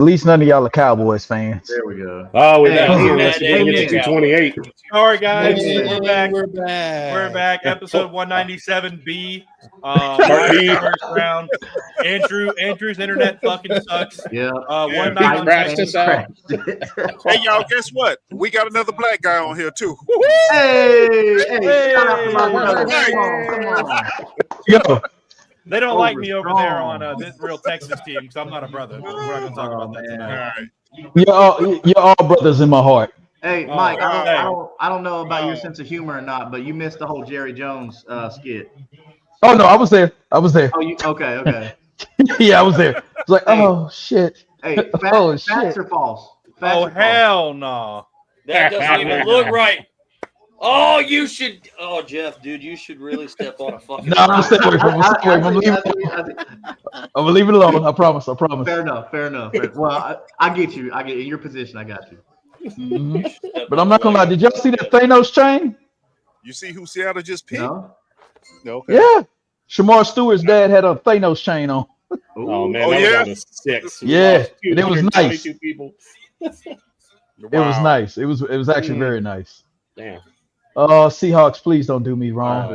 At least none of y'all are Cowboys fans. There we go. Oh, with Hey, that, hey, let's get hey, 228. All right, guys, Hey, we're back. We're back. We're back. Episode 197B. Part B. First round. Andrew's internet fucking sucks. Yeah. One He night crashed us out. Hey, y'all, guess what? We got another black guy on here, too. Hey, shout out to my brother. Come on. Yo, They don't like me over there on this real Texas team because I'm not a brother. We're not going to talk about that All tonight. right. you're all brothers in my heart. Hey, Mike, hey. I don't know about your sense of humor or not, but you missed the whole Jerry Jones skit. Oh no, I was there. Oh, you okay. Yeah, I was there. It's like, oh shit. Hey, Oh, facts shit. or false? Facts Oh, or false? hell no. That doesn't even look right. Oh, you should. Oh, Jeff, dude, you should really step on a fucking. No, I'm gonna stay away from him. I'm gonna leave it alone. I promise. Fair enough. Well, I get you. In your position, I got you. Mhm. But I'm not gonna lie. Did y'all see that Thanos chain? You see who Seattle just picked? No? No. Okay. Yeah. Shamar Stewart's dad had a Thanos chain on. Oh, man. Oh, that yeah? was on the 6. Yeah, and it was nice. 222 people. It was nice. It was actually very nice. Damn. Oh, Seahawks, please don't do me Oh, wrong.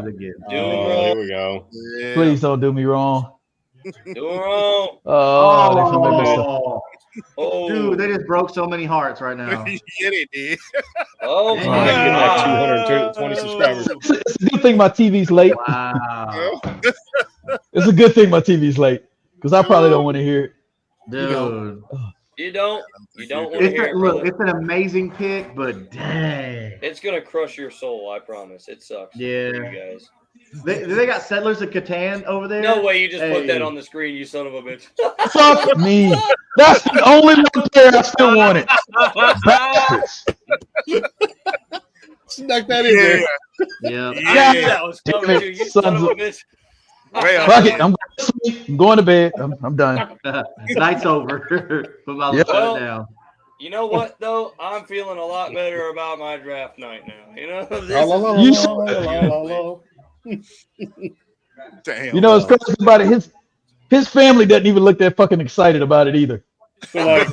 Here we go. Yeah. Please don't do me wrong. Do wrong. Oh, they finna make this Oh, Oh, dude, they just broke so many hearts right now. Yeah, they did. Oh, Yeah. my Get like God. 220 subscribers. It's a good thing my TV's late. Wow, It's a good thing my TV's late because I probably don't want to hear it. dude. You don't want to hear it, Look, brother. it's an amazing pick, but dang. It's going to crush your soul, I promise. It sucks. Yeah. For you guys. They got Settlers of Catan over there. No way you just put Hey. that on the screen, you son of a bitch. Fuck me. That's the only one player I still wanted. Bastards. Snuck that in there. Yeah. I knew that was coming Damn to it, you, son sons of a of- bitch. Well, Fuck it. I'm going to sleep. I'm going to bed. I'm done. Night's over. Put my Yep. foot down. You know what, though? I'm feeling a lot better about my draft night now. You know, You damn. You know, it's crazy about it. His family doesn't even look that fucking excited about it either. So, like,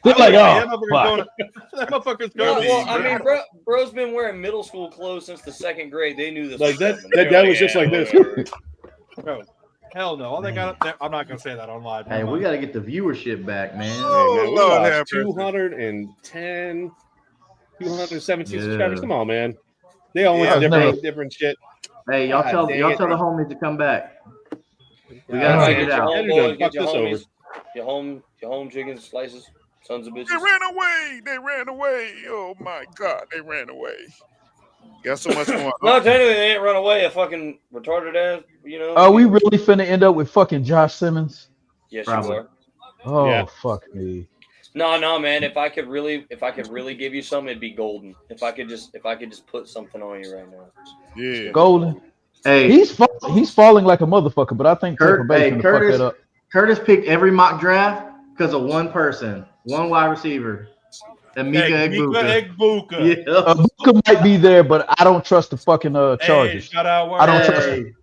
They're like, That oh, motherfucker's fuck. going. That motherfucker's No, going. well, I mean, bro's been wearing middle school clothes since the second grade. They knew this. like was that coming. They that were was just like this. whatever. Bro, hell no. All they got up there. I'm not gonna say that on live. Hey, we got to get the viewership back, man. Oh, Hey, man, we Lord lost have mercy. 210, 217 Yeah. subscribers. Come on, man. They all went Yeah, to no. different shit. Hey, y'all God tell dang y'all it. tell the homies to come back. We All gotta right, figure it Get your out. homeboys, Fuck get your this homies, your home chicken slices, sons of bitches. They ran away. They ran away. Oh, my God. They ran away. Got so much going on. No, technically they ain't run away. A fucking retarded ass, you know. Are we really finna end up with fucking Josh Simmons? Yes, Probably. you are. Oh, Yeah. fuck me. No, man. If I could really give you something, it'd be golden. If I could just put something on you right now. Yeah. Golden. Hey, He's falling like a motherfucker, but I think Tampa Kurt, Bay's hey, gonna fuck Curtis, that up. Curtis picked every mock draft because of one person, one wide receiver, Emeka Egbuka. Egbuka. Yeah. Booker might be there, but I don't trust the fucking Hey, Chargers. shout out. I don't trust Hey, him.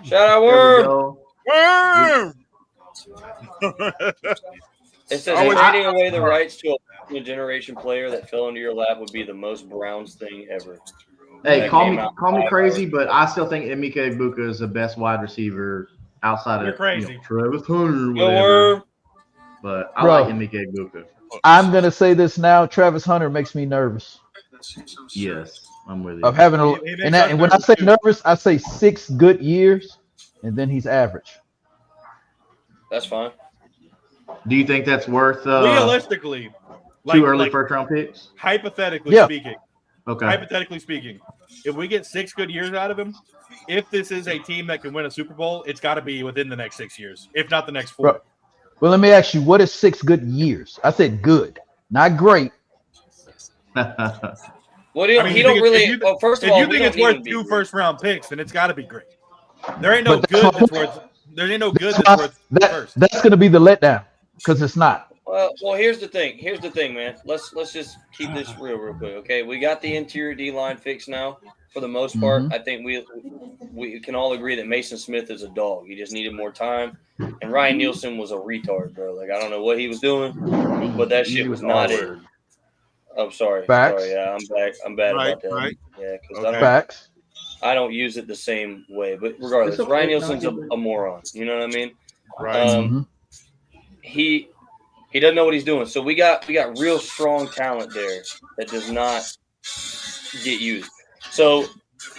Shout out there we Worm. go. Worm! It says Oh, trading away the rights to a generation player that fell into your lap would be the most Browns thing ever. Hey, That call came me out call me 5 crazy, hours but I still think Emeka Egbuka is the best wide receiver outside You're of crazy. Travis Hunter or Go whatever. Worm. But I Bro. like Emeka Egbuka. I'm gonna say this now. Travis Hunter makes me nervous Yes, I'm with you. of having a. He makes And, us and when I nervous, say too. nervous, I say 6 good years, and then he's average. That's fine. Do you think that's worth Realistically, too early first round picks? hypothetically Yeah. speaking, Okay. hypothetically speaking, if we get 6 good years out of him, if this is a team that can win a Super Bowl, it's got to be within the next 6 years, if not the next 4. Bro. Well, let me ask you, what is 6 good years? I said good, not great. What do you, I mean, he you don't think really. if you, well, first of if all, you we think it's don't worth need 2 him to be first-round picks, then it's got to be great. There ain't no But good that's that's my worth. There ain't no good That's that's why- worth that- first. That's gonna be the letdown because it's not. Well, here's the thing. Here's the thing, man. Let's just keep this real quick, okay? We got the interior D line fixed now. for the most part. I think we can all agree that Mason Smith is a dog. He just needed more time. And Ryan Nielsen was a retard, bro. Like, I don't know what he was doing, but that shit was not it. I'm sorry. Facts. Sorry, yeah, I'm back. I'm bad Right, about that. right. Yeah, because Okay. Facts. I don't use it the same way. But regardless, It's okay. Ryan Nielsen's a moron. You know what I mean? Right. He doesn't know what he's doing. So we got real strong talent there that does not get used. So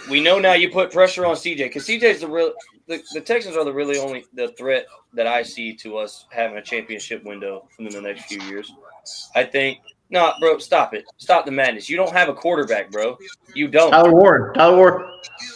we know now you put pressure on CJ because CJ's the Texans are the really only the threat that I see to us having a championship window in the next few years. I think bro, stop it. Stop the madness. You don't have a quarterback, bro. You don't. Tyler Ward.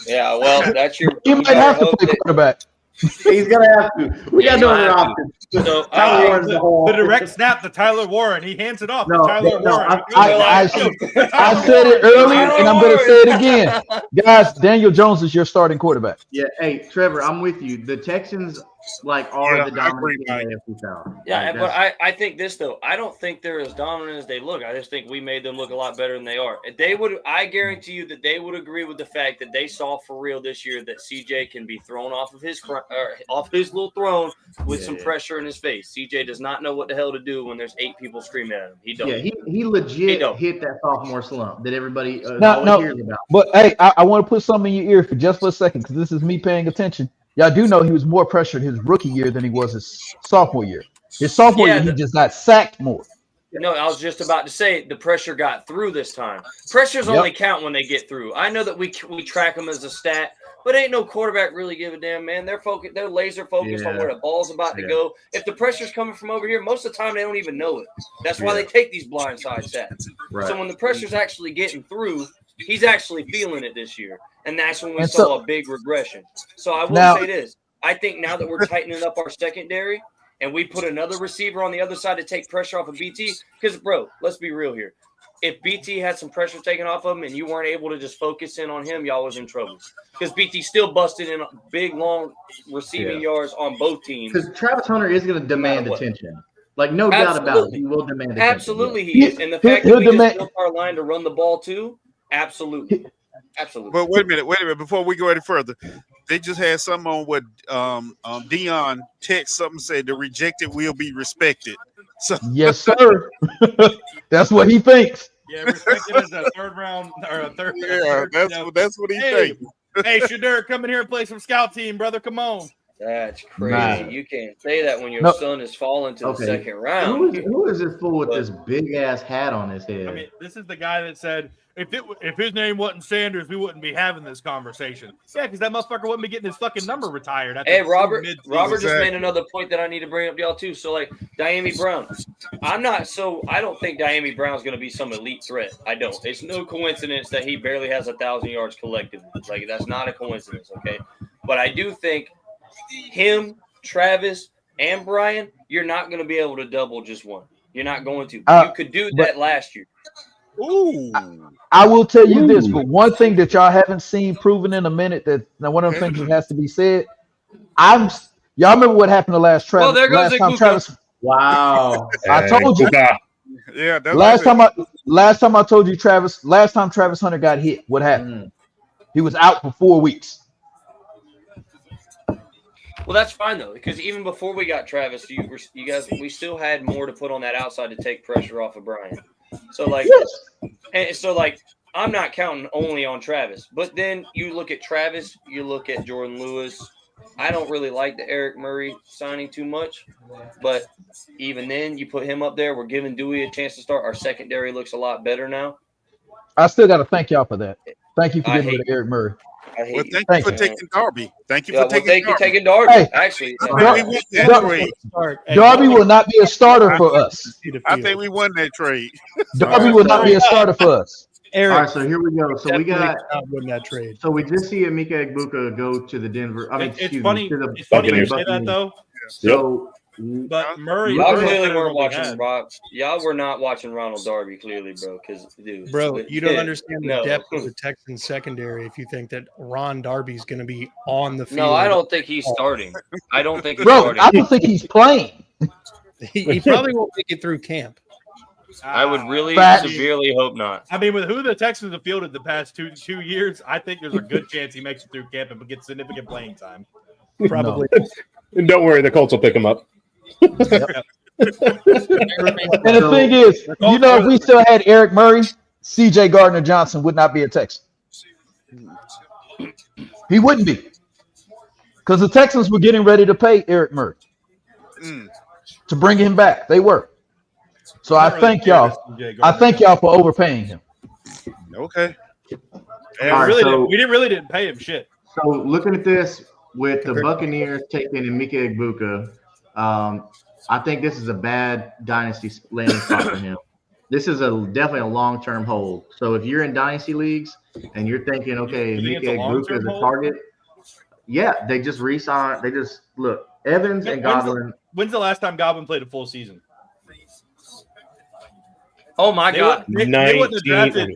Yeah, well, that's your. You might have to play quarterback. He's gonna have to. We got no other options. So Tyler Warren's the whole. The direct snap to Tyler Warren. He hands it off to No, Tyler no, Warren. I said it earlier, and I'm going to say it again. Guys, Daniel Jones is your starting quarterback. Yeah, hey Trevor, I'm with you. The Texans are the I agree, dominant team Mike. in the AFC South. Yeah, Like, but I think this though. I don't think they're as dominant as they look. I just think we made them look a lot better than they are. They would. I guarantee you that they would agree with the fact that they saw for real this year that CJ can be thrown off of his little throne with some pressure in his face. CJ does not know what the hell to do when there's 8 people screaming at him. He don't. Yeah, he legit hit that sophomore slump that everybody always hears about. But hey, I want to put something in your ear for just for a second because this is me paying attention. Y'all do know he was more pressured his rookie year than he was his sophomore year. His sophomore year, he just got sacked more. No, I was just about to say the pressure got through this time. Pressures only count when they get through. I know that we track them as a stat, but ain't no quarterback really give a damn, man. They're laser focused on where the ball's about to go. If the pressure's coming from over here, most of the time they don't even know it. That's why they take these blindside stats. Right. So when the pressure's actually getting through, he's actually feeling it this year. And that's when we saw a big regression. So I will say this. I think now that we're tightening up our secondary and we put another receiver on the other side to take pressure off of BT, because, bro, let's be real here. If BT had some pressure taken off of him and you weren't able to just focus in on him, y'all was in trouble. Because BT still busted in big, long receiving yards on both teams. Because Travis Hunter is going to demand attention. Like, no doubt about it. He will demand attention. Absolutely he is. And the fact that we just built our line to run the ball, too, absolutely. Absolutely. But wait a minute. Before we go any further, they just had something on what Dion text something said the rejected will be respected. So yes, sir. That's what he thinks. Yeah, respected as a third round or a third. Yeah, that's what he thinks. Hey, Shadur, come in here and play some scout team, brother. Come on. That's crazy. Nah. You can't say that when your son is falling to the second round. Who is this fool with this big ass hat on his head? I mean, this is the guy that said if his name wasn't Sanders, we wouldn't be having this conversation. Yeah, because that motherfucker wouldn't be getting his fucking number retired. Hey, Robert just made another point that I need to bring up to y'all too. So, like, Diami Brown, I don't think Diami Brown's going to be some elite threat. I don't. It's no coincidence that he barely has 1,000 yards collectively. Like, that's not a coincidence, okay? But I do think him, Travis, and Brian, you're not going to be able to double just one. You're not going to. You could do that last year. Ooh. I will tell you this, but one thing that y'all haven't seen proven in a minute that now one of the things that has to be said. Y'all remember what happened to last Travis? Well, there goes Travis. Wow. I told you. Yeah. Last time I told you Travis. Last time Travis Hunter got hit, what happened? He was out for 4 weeks. Well, that's fine though, because even before we got Travis, you guys, we still had more to put on that outside to take pressure off of Brian. So I'm not counting only on Travis, but then you look at Travis, you look at Jordan Lewis. I don't really like the Eric Murray signing too much, but even then, you put him up there. We're giving Dewey a chance to start. Our secondary looks a lot better now. I still got to thank y'all for that. Thank you for getting rid of Eric Murray. Well, thank you for taking Darby. Thank you for taking Darby. Hey, actually, Darby will not be a starter for us. I think we won that trade. Darby will not be a starter for us. Eric, all right, so here we go. So we got win that trade. So we just see Emeka Egbuka go to the Denver. It's funny you say that though. So, but Murray, y'all clearly weren't watching Rob. Y'all were not watching Ronald Darby, clearly, bro. Because, dude, you don't understand the depth of the Texans secondary if you think that Ron Darby's going to be on the field. No, I don't think he's starting. I don't think he's bro, starting. I don't think he's playing. He probably won't make it through camp. I would really Facts. severely hope not. I mean, with who the Texans have fielded the past two years, I think there's a good chance he makes it through camp and gets significant playing time. Probably. And don't worry, the Colts will pick him up. And the thing is, if we still had Eric Murray, C.J. Gardner-Johnson would not be a Texan. He wouldn't be. Because the Texans were getting ready to pay Eric Murray to bring him back. They were. So I thank y'all. I thank y'all for overpaying him. Okay. All right, We really didn't pay him shit. So looking at this with the Buccaneers taking Emeka Egbuka, I think this is a bad dynasty landing spot for him. This is definitely a long-term hold. So if you're in dynasty leagues and you're thinking, okay, Emeka Egbuka is a target, yeah, they just re-sign. They just look Evans and Godwin. When's the last time Godwin played a full season? Oh my God! They wouldn't have drafted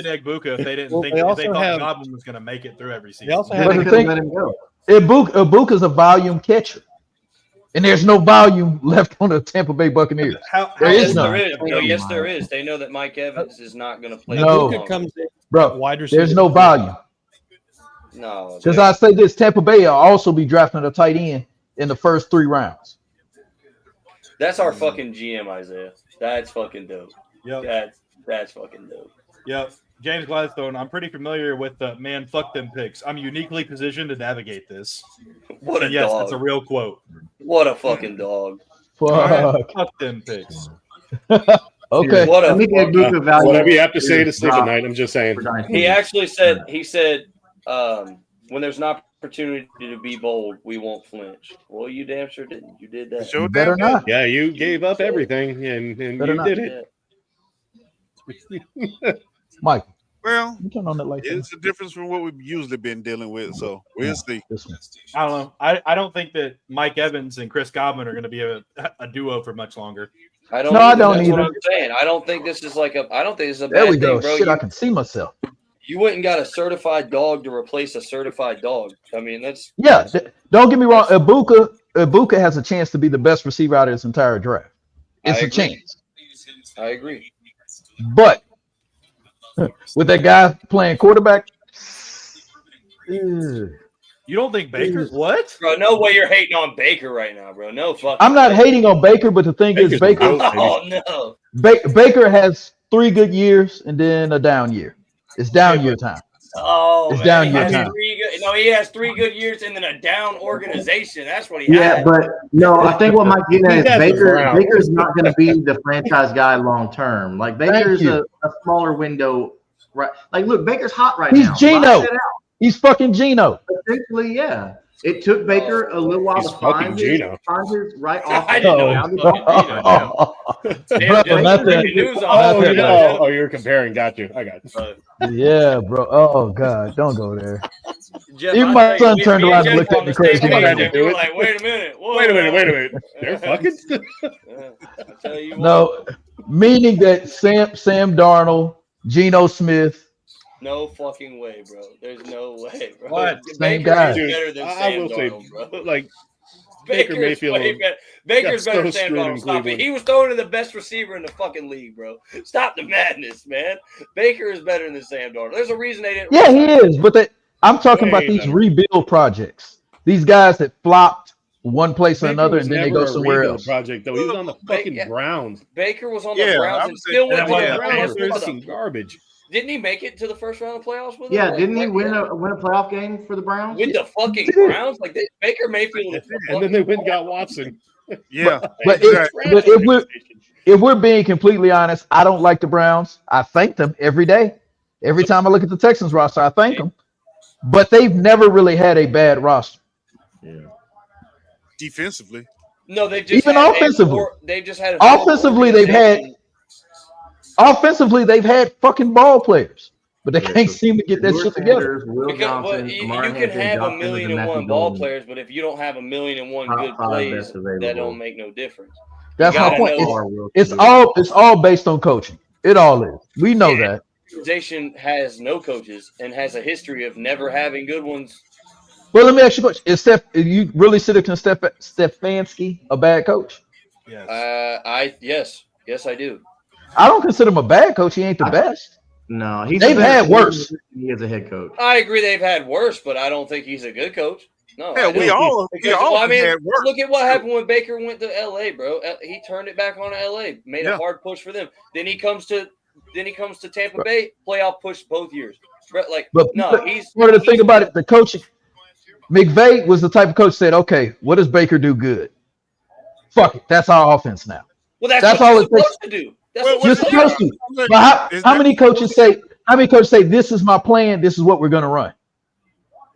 Egbuka if they didn't think if they thought Godwin was going to make it through every season. They also They have couldn't let him go. Egbuka is a volume catcher. And there's no volume left on the Tampa Bay Buccaneers. Yes, there is. No, yes, there is. They know that Mike Evans is not going to play. No. Egbuka comes in, Bro, wide receiver. there's no volume. No, Because I say this, Tampa Bay will also be drafting a tight end in the first 3 rounds. that's our fucking GM, Isaiah. That's fucking dope. Yep. That's fucking dope. Yep. James Gladstone, I'm pretty familiar with the man, fuck them picks. I'm uniquely positioned to navigate this. What a And yes, dog. that's a real quote. What a fucking dog. Fuck. Fuck them picks. Okay. What a Emeka fucking, Egbuka value Whatever you have to say to is sleep at dropped night, I'm just saying. for dynasty he leagues. actually said, when there's an opportunity to be bold, we won't flinch. Well, you damn sure didn't. You did that. Sure Better damn not. Yeah, you gave up everything and Better you not. did it. Mike, Well, you turn on that light. it's a difference from what we've usually been dealing with, so we'll see. This one. I don't know. I don't think that Mike Evans and Chris Godwin are going to be a duo for much longer. I don't. No, I either. don't That's what either. I'm saying. I don't think this is like a. I don't think this is a There bad we go. thing, bro. Shit, I can see myself. You went and got a certified dog to replace a certified dog. I mean, that's Yeah, don't get me wrong. Egbuka has a chance to be the best receiver out of this entire draft. It's I a agree. chance. I agree. But with that guy playing quarterback, ugh. You don't think Baker's what? Bro, no way you're hating on Baker right now, bro. No fucking. I'm not hating on Baker, but the thing is, Baker's Baker Oh no. Baker has 3 good years and then a down year. It's down year time. Oh, It's man. down He your has time. 3 good. No, he has 3 good years and then a down organization. That's what he Yeah, had. but no, I think what Mike getting at He is has the Browns. Baker's not going to be the franchise guy long term. Like Baker's you. a smaller window, right? Like, look, Baker's hot right He's now. Geno. Lock it out. He's fucking Geno. Essentially, yeah. It took Baker a little while He's to find fucking Geno. his right off. I didn't know he was fucking Geno. Bro, Damn, not that- breaking news on Oh, Not that- oh, you're comparing. Got you. I got you. Yeah, bro. Oh God, don't go there. Jeff, Even I my tell son you, turned me around and and looked Jeff at me on the same crazy. page, Come on, and we were dude. like, wait a minute. Whoa, Wait a minute. They're fucking. I tell you what. No, meaning that Sam Darnold, Geno Smith. No fucking way, bro. There's no way, bro. What? Same Baker guy. is Dude, better than I Sam will say, Darnold, bro. like, Baker Baker's Mayfield way better. Baker's got better than so Sam screwed in Darnold. Stop it. Cleveland. He was throwing to the best receiver in the fucking league, bro. Stop the madness, man. Baker is better than Sam Darnold. There's a reason they didn't. Yeah, he is. But I'm talking about Way these better. rebuild projects. These guys that flopped one place or Baker another, was and then they never go a somewhere rebuild else. Project though. He was on the fucking Yeah. Browns. Baker was on Yeah, the Browns I and would still say went to that the was- Browns. Browns are What fucking the- garbage. Didn't he make it to the first round of the playoffs with them? Yeah, Like, didn't he what- win a playoff game for the Browns? with the fucking Did. Browns? Like Baker Mayfield. is a And then they went and got Watson. Yeah, But if we're being completely honest, I don't like the Browns. I thank them every day. Every time I look at the Texans roster, I thank them. But they've never really had a bad roster. defensively. No, they just Even had offensively. They've just had Offensively, they've had fucking ball players, but they can't seem to get that Will shit together. Sanders, Will Because Johnson, you Amari can Hampton, have Josh a million Jacobs, and Matthew one ball Golden. players, but if you don't have a million and one Top good 5 plays, best available. that don't make no difference. That's You my gotta point. know- It's all based on coaching. It all is. We know that. Organization has no coaches and has a history of never having good ones. Well, let me ask you a question: Is you really consider Stefanski a bad coach? Yes. Yes. Yes, I do. I don't consider him a bad coach. He ain't the best. No, he's They've had worse. He is a head coach. I agree they've had worse, but I don't think he's a good coach. No, Yeah, I we don't. all I mean, had work. look at what happened when Baker went to LA, bro. He turned it back on LA, made a hard push for them. Then he comes to Tampa Bay, playoff push both years. But he's one of the thing about it, the coaching. McVay was the type of coach that said, "Okay, what does Baker do good? Fuck it, that's our offense now." Well, that's all what it you're takes. supposed to do. That's Well, what you're You're supposed to. But how many coaches say? How many coaches say this is my plan? This is what we're going to run.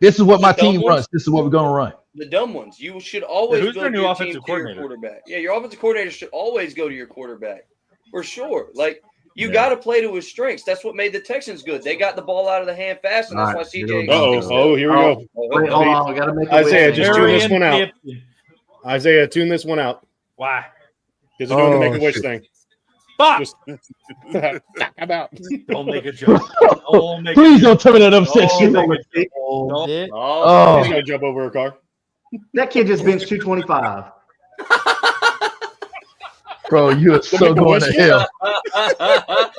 This is what my team runs. This is what we're going to run. The dumb ones. You should always Who's go their to new your offensive team to your coordinator? quarterback. Yeah, your offensive coordinator should always go to your quarterback for sure. Like you got to play to his strengths. That's what made the Texans good. They got the ball out of the hand fast, and that's why CJ. Oh, here we go. Wait, hold on. We got to make Isaiah, a just tune this one out. Isaiah, tune this one out. Why? Because they're doing the Make-A-Wish thing. Fuck! Just about. Don't make a joke. Please don't tell me that upset you. He's gonna jump over a car. That kid just benched 225. Bro, you are so going to hell.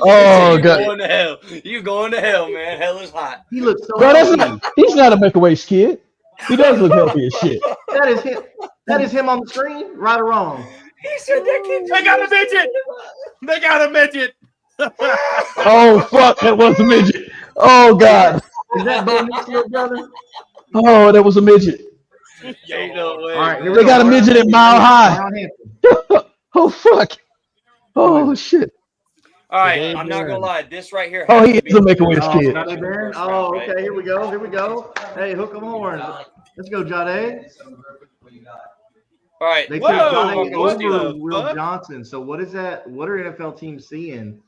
Oh God. Going to hell. You going to hell, man. Hell is hot. He looks so Bro, healthy. he's not a make-a-wish kid. He does look healthy as shit. That is him. That is him on the screen, right or wrong? He said that kid. They got a midget. They got a midget. Oh, fuck. That was a midget. Oh, God. Is that Bo Nick's little brother? Oh, that was a midget. Ain't no way. All right, here we They go. got a midget at Mile High. Brown Hampton. Oh, fuck. Oh, shit. All right, I'm not gonna lie. This right here. Oh, has he to be is a make-a-wish Oh, kid. Jade Barron? Oh, okay. Here we go. Here we go. Hey, hook 'em horns. Let's go, Jade. All right. They Whoa, took Jade fucking over Steelers. Will Johnson. So what is that? What are NFL teams seeing?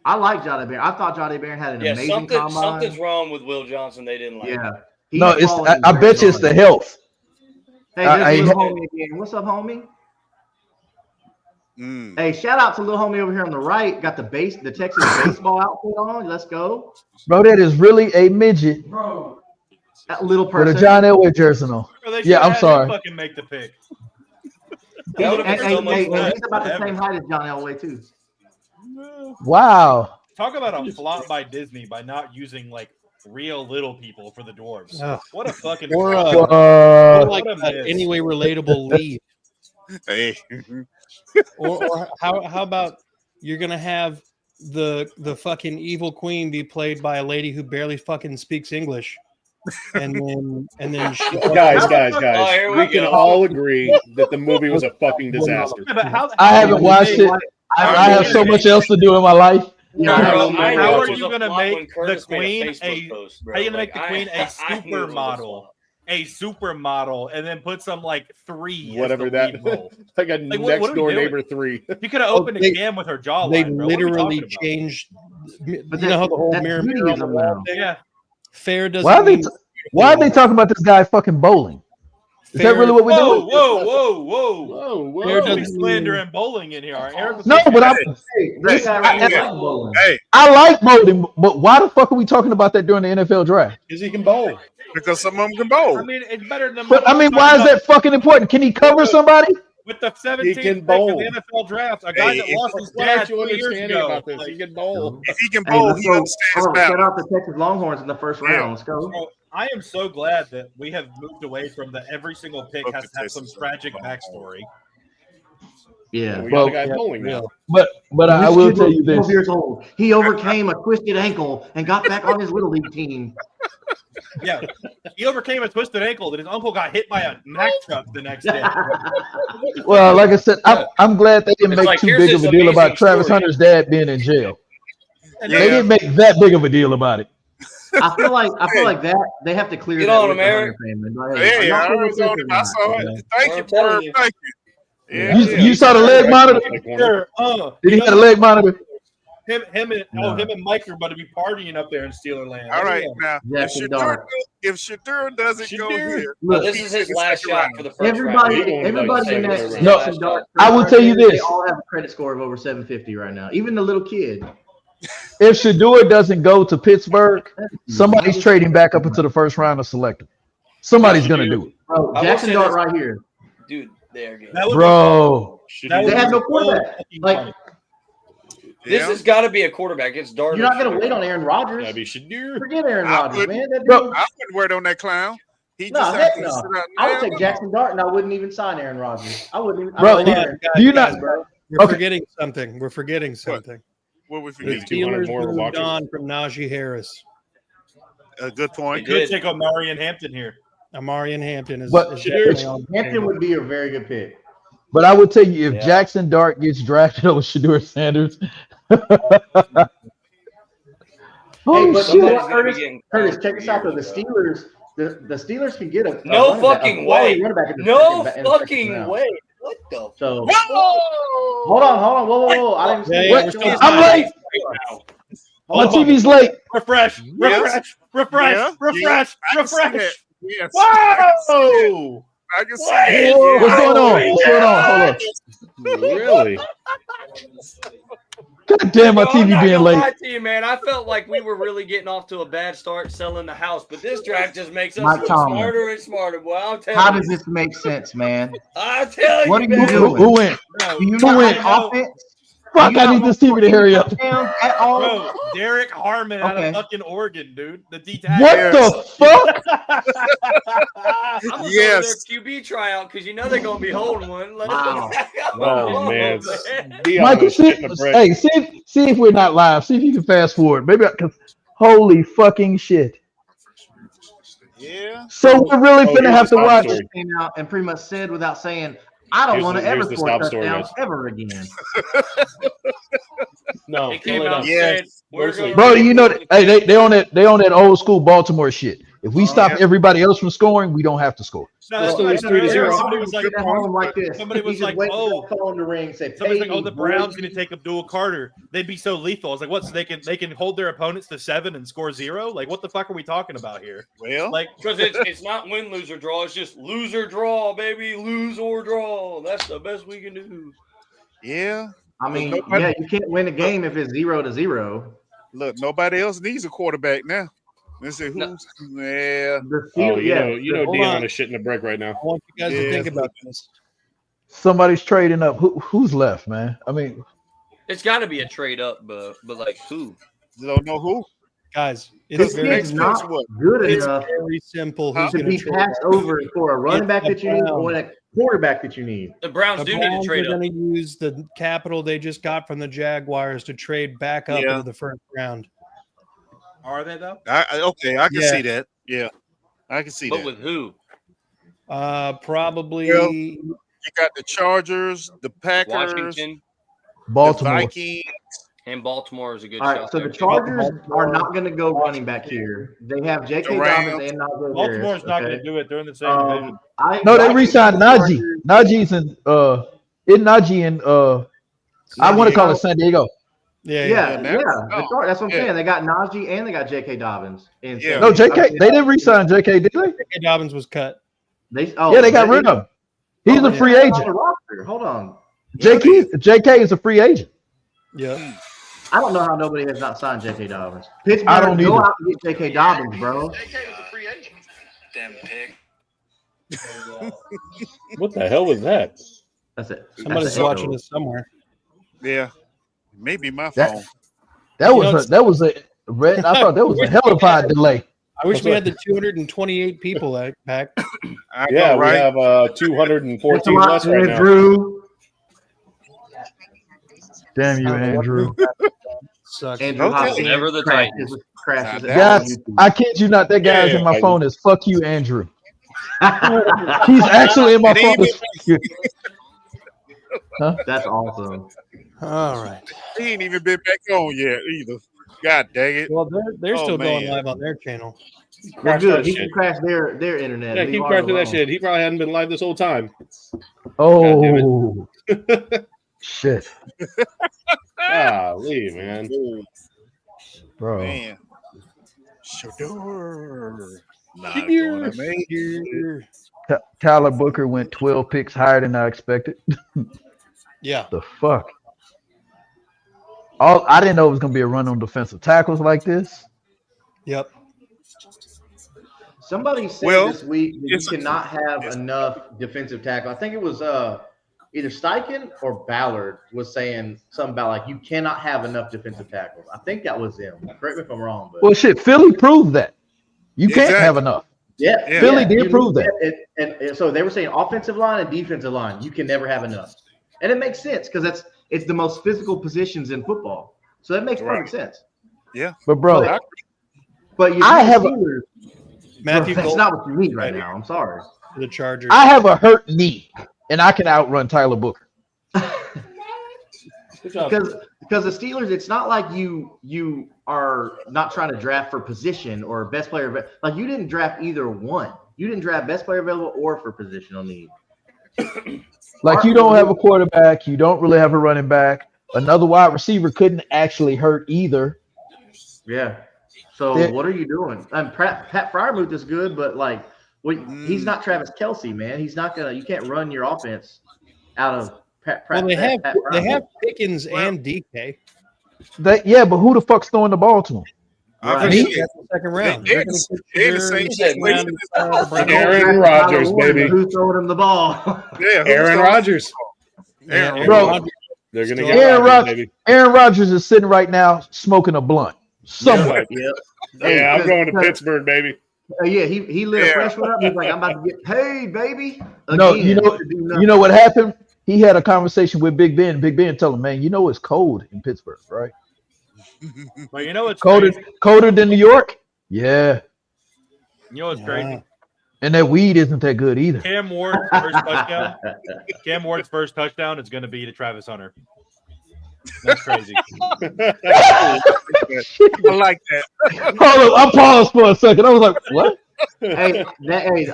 I like Jade Barron. I thought Jade Barron had an Yeah, amazing combine. something's wrong with Will Johnson. They didn't like. Yeah. No, it's. I bet you it's the health. Hey, there's little homie again. What's up, homie? Hey, shout out to little homie over here on the right. Got the Texas baseball outfit on. Let's go. Bro, that is really a midget That little with person. a John Elway jersey on. Bro, they Yeah, should I'm have sorry. Fucking make the pick. And he's about the same height as John Elway too. Wow. Talk about a flop by Disney by not using like real little people for the dwarves. Ugh. What a fucking Or, Uh, like anyway relatable lead. Hey. Or how about you're gonna have the fucking evil queen be played by a lady who barely fucking speaks English, and then she, Guys, Oh, here we we can go. all agree that the movie was a fucking disaster. Yeah, but I haven't watched it. I have so much else to do in my life. How I know are it was you a gonna flop when make the Curtis made queen Facebook post, bro. how you gonna make the Like, queen I a knew it was a supermodel? flop. A supermodel, and then put some like 3 as Whatever the that lead role. like a Like, what next are we door doing? neighbor 3. You could have opened they- a cam with her jawline. they bro. What are we literally talking about? changed. You But know how the whole that's mirror on the Judaism wall now. thing? Yeah. Fair doesn't. Why are they? mean- Why are they talking about this guy fucking bowling? Is that really what we're Whoa, doing? whoa! Fair Don't be doesn't slandering bowling in here. Eric, No, but I like bowling. But why the fuck are we talking about that during the NFL draft? Because he can bowl. Because some of them can bowl. I mean, it's better than. But I mean, why is that fucking important? Can he cover somebody? With the 17th He pick can of bowl. the NFL draft, a guy Hey, that lost his What dad aren't you 3 years understanding ago. about this? Like, He can bowl. If he can Hey, bowl, let's he go. understands Shout balance. out the Texas Longhorns in the first round. Let's go. bro, I am so glad that we have moved away from the every single pick has to have some tragic backstory. Yeah. We Well, got a guy bowling now. But I will tell you this. 12 years old. He overcame a twisted ankle and got back on his little league team. Yeah, he overcame a twisted ankle that his uncle got hit by a Mack truck the next day. Well, like I said, I'm glad they didn't It's make like, too here's big of this a deal amazing about Travis story. Hunter's dad being in jail. And They then- didn't make that big of a deal about it. I feel like that they have to clear Get that on with him, the Eric. Hunter family. Like, hey, Yeah, are I y'all cool with was this on or it. I not? saw it. Thank you, I'm telling bro. you. Thank you. Yeah, You saw the leg monitor? Sure, Did he have a leg monitor? him and No. him and Mike are about to be partying up there in Steeler Land. All right, Yeah. now Jackson if Shadur doesn't go here, But Look, this is his last shot for the first everybody round. going everybody like in that second, No, Jackson Dart, I will tell you they this. all have a credit score of over 750 right now. Even the little kid. If Shador doesn't go to Pittsburgh, somebody's trading back up into the first round of selected. Somebody's gonna do it, Bro, I will Jackson say Dart this. right here. Dude, there you go. That would bro. That They was have no so quarterback. fucking Like, funny. This has got to be a quarterback. It's Darnold. you're not going to wait on Aaron Rodgers. That'd be Shadir. Forget Aaron I Rodgers, wouldn't. man. That Bro, dude, I wouldn't wait on that clown. He no, just heck has to no. sit out I would now. take Jackson Dart, and I wouldn't even sign Aaron Rodgers. I wouldn't even. Bro, I do Aaron. you not? We're Okay. forgetting something. We're forgetting something. What we The forget? 200 Steelers more moved watchers. on from Najee Harris. A good point. They Could did. take Omari and Hampton here. Amarian Hampton is, But- is definitely on the Hampton table. would be a very good pick. But I would tell you, if Yeah. Jackson Dart gets drafted over Shadur Sanders, Hey, but you know shit. what, Curtis, check this out though. The Steelers, the Steelers can get a No running back, fucking a quality way. running back in the No second- in the second fucking round. way. What the? So Whoa! hold on, whoa. I didn't Yeah, see yeah, what we're you're still- doing. I'm late. My Hold on. TV's late. Refresh. Yeah. Refresh. Yeah. Refresh. I can see that. Refresh. Yes. Whoa! I can see What that. is What's this? going on? What's going on? Hold on. Really? God damn, my Bro, I'm TV not being gonna late. lie to you, man. I felt like we were really getting off to a bad start selling the house, but this draft just makes us Mike look Tomlin. smarter and smarter. Boy, I'll tell How you. does this make sense, man? I tell What you, are you man. doing? Who went? Bro, Do you Who not went? have offense? Fuck, Do you I not need this want TV to hurry up. touchdowns at all? bro, Derek Harmon out Okay. of fucking Oregon, dude. The D What Yes. the fuck? I'm gonna Yes. go to their QB tryout because you know they're gonna be holding one. Let Wow. Oh, man. Dion Michael, was see, shitting the brick. hey, see if we're not live. See if you can fast forward. Maybe because holy fucking shit. Yeah. So we're really Oh, finna here's have to the watch. story. Came out and pretty much said without saying, I don't Here's want the- to ever here's the score stop story, touchdowns guys. ever again. No, They came no, out and no. said, we're Mostly. gonna Bro, run you know, the- hey, they on that old school Baltimore shit. If we stop Yeah. everybody else from scoring, we don't have to score. No, that's Still what I is said 3-0. earlier. Somebody was like, Sit at home like this. Somebody was He just like, wait for oh. that phone to ring. Say, somebody's pay like, oh, me, the boy. Browns gonna take Abdul Carter. They'd be so lethal. I was like, what? So they can hold their opponents to 7 and score 0? Like, what the fuck are we talking about here? Well, Like, Because it's not win, lose, or draw. It's just lose or draw, baby. Lose or draw. That's the best we can do. yeah. I mean, Nobody- yeah, you can't win a game if it's 0-0. Look, nobody else needs a quarterback now. Let's see who's. No. Yeah. The Oh, Steelers, you know, Hold Dion on. is shitting the brick right now. I want you guys to Yeah. think about this. Somebody's trading up. Who's left, man? I mean, It's got to be a trade up, but like who? Don't know who. Guys, This it's very, kid's not what? good it's enough very simple. Huh? Who's to going be to trade passed up. over for a running back It's that you need the or a quarterback that you need. The Browns The do need to Browns trade are up. going to use the capital they just got from the Jaguars to trade back up Yeah. into the first round. are they though? Okay, I can Yeah. see that. Yeah, I can see But that. with who? Probably. Well, You got the Chargers, the Packers, Washington the Baltimore. Vikings. and Baltimore is a good All right, shot. so there, the too. Chargers are not going to go running back here. They have J.K. The Dobbins Rams. and Najee Baltimore's Harris, not okay? gonna do it. They're in the same division. No, they like re-signed the Najee. Chargers. Najee's in in Najee in I want to call it San Diego. Yeah, Yeah, Yeah, yeah. now- That's what I'm yeah. saying. They got Najee and they got J.K. Dobbins. In Yeah. No, San Diego. JK. They didn't re-sign JK, did they? J.K. Dobbins was cut. Yeah, they got rid of him. He's a free On agent. the roster. Hold on. JK is a free agent. Yeah. I don't know how nobody has not signed J.K. Dobbins. Pittsburgh, I don't go either. out and get J.K. Dobbins, bro. Damn pig. What the hell was that? That's it. Somebody's That's watching it. us somewhere. Yeah, maybe my That- phone. That was a red. I thought that was a hellified delay. I wish we had the 228 people that pack. I Yeah, know, right? we have That's a 214 lot, less right now. Andrew. Damn you, Andrew. Sucks. Andrew Okay. Hopkins Never the crashes Nah, Guys, I kid you not. That guy's in my Yeah. phone is fuck you, Andrew. Titans. He's actually in my It ain't phone. Is fuck you. That's awesome. All right. He ain't even been back on yet either. God dang it! Well, they're Oh, still going man. live on their channel. Well, Crash good. that He shit. can crash their internet. Yeah, Leave keep ours crashing that alone. shit. He probably hadn't been live this whole time. Oh shit, Golly, man. Oh, bro. man. Shador. Not Shador. gonna make it. Tyler Booker went 12 picks higher than I expected. Yeah. The fuck. I didn't know it was gonna be a run on defensive tackles like this. Yep. Somebody said Well, this week that you it's- cannot have enough defensive tackle. I think it was either Steichen or Ballard was saying something about like you cannot have enough defensive tackles. I think that was them. Correct me if I'm wrong. But Well, shit, Philly proved that. You can't Exactly. have enough. yeah, Philly did prove that. And so they were saying offensive line and defensive line, you can never have enough. And it makes sense because it's the most physical positions in football. So that makes perfect sense. But bro, But you I have Steelers, Matthew that's Gold, not what you need right now. I'm sorry. the Chargers. I have a hurt knee, and I can outrun Tyler Booker. Because the Steelers, it's not like you are not trying to draft for position or best player. Like you didn't draft either one. You didn't draft best player available or for positional need. Like you don't have a quarterback, you don't really have a running back. Another wide receiver couldn't actually hurt either. Yeah. So what are you doing? And Pat Freiermuth is good, but like he's not Travis Kelce, man. He's not gonna. You can't run your offense out of Pat. Well, they have Freiermuth. Pickens and DK. But who the fuck's throwing the ball to him? Right. Me? That's the second round. They're They're the gonna same pick second round, Aaron Rodgers, baby. Who's throwing him the ball? Yeah, Aaron Rodgers. Aaron Bro, Rodgers. They're gonna Aaron get Rodgers, baby. Aaron Rodgers is sitting right now smoking a blunt somewhere. Yeah, I'm going to Pittsburgh, baby. Yeah, he lit a fresh one up. He's like, I'm about to get paid, baby. No, Again. you know what happened? He had a conversation with Big Ben. Big Ben told him, man, you know it's cold in Pittsburgh, right? But you know what's Colder, crazy? colder than New York? Yeah. You know what's crazy? And that weed isn't that good either. Cam Ward's first touchdown. Cam Ward's first touchdown is going to be to Travis Hunter. That's crazy. I like that. Hold on, I paused for a second. I was like, what? hey,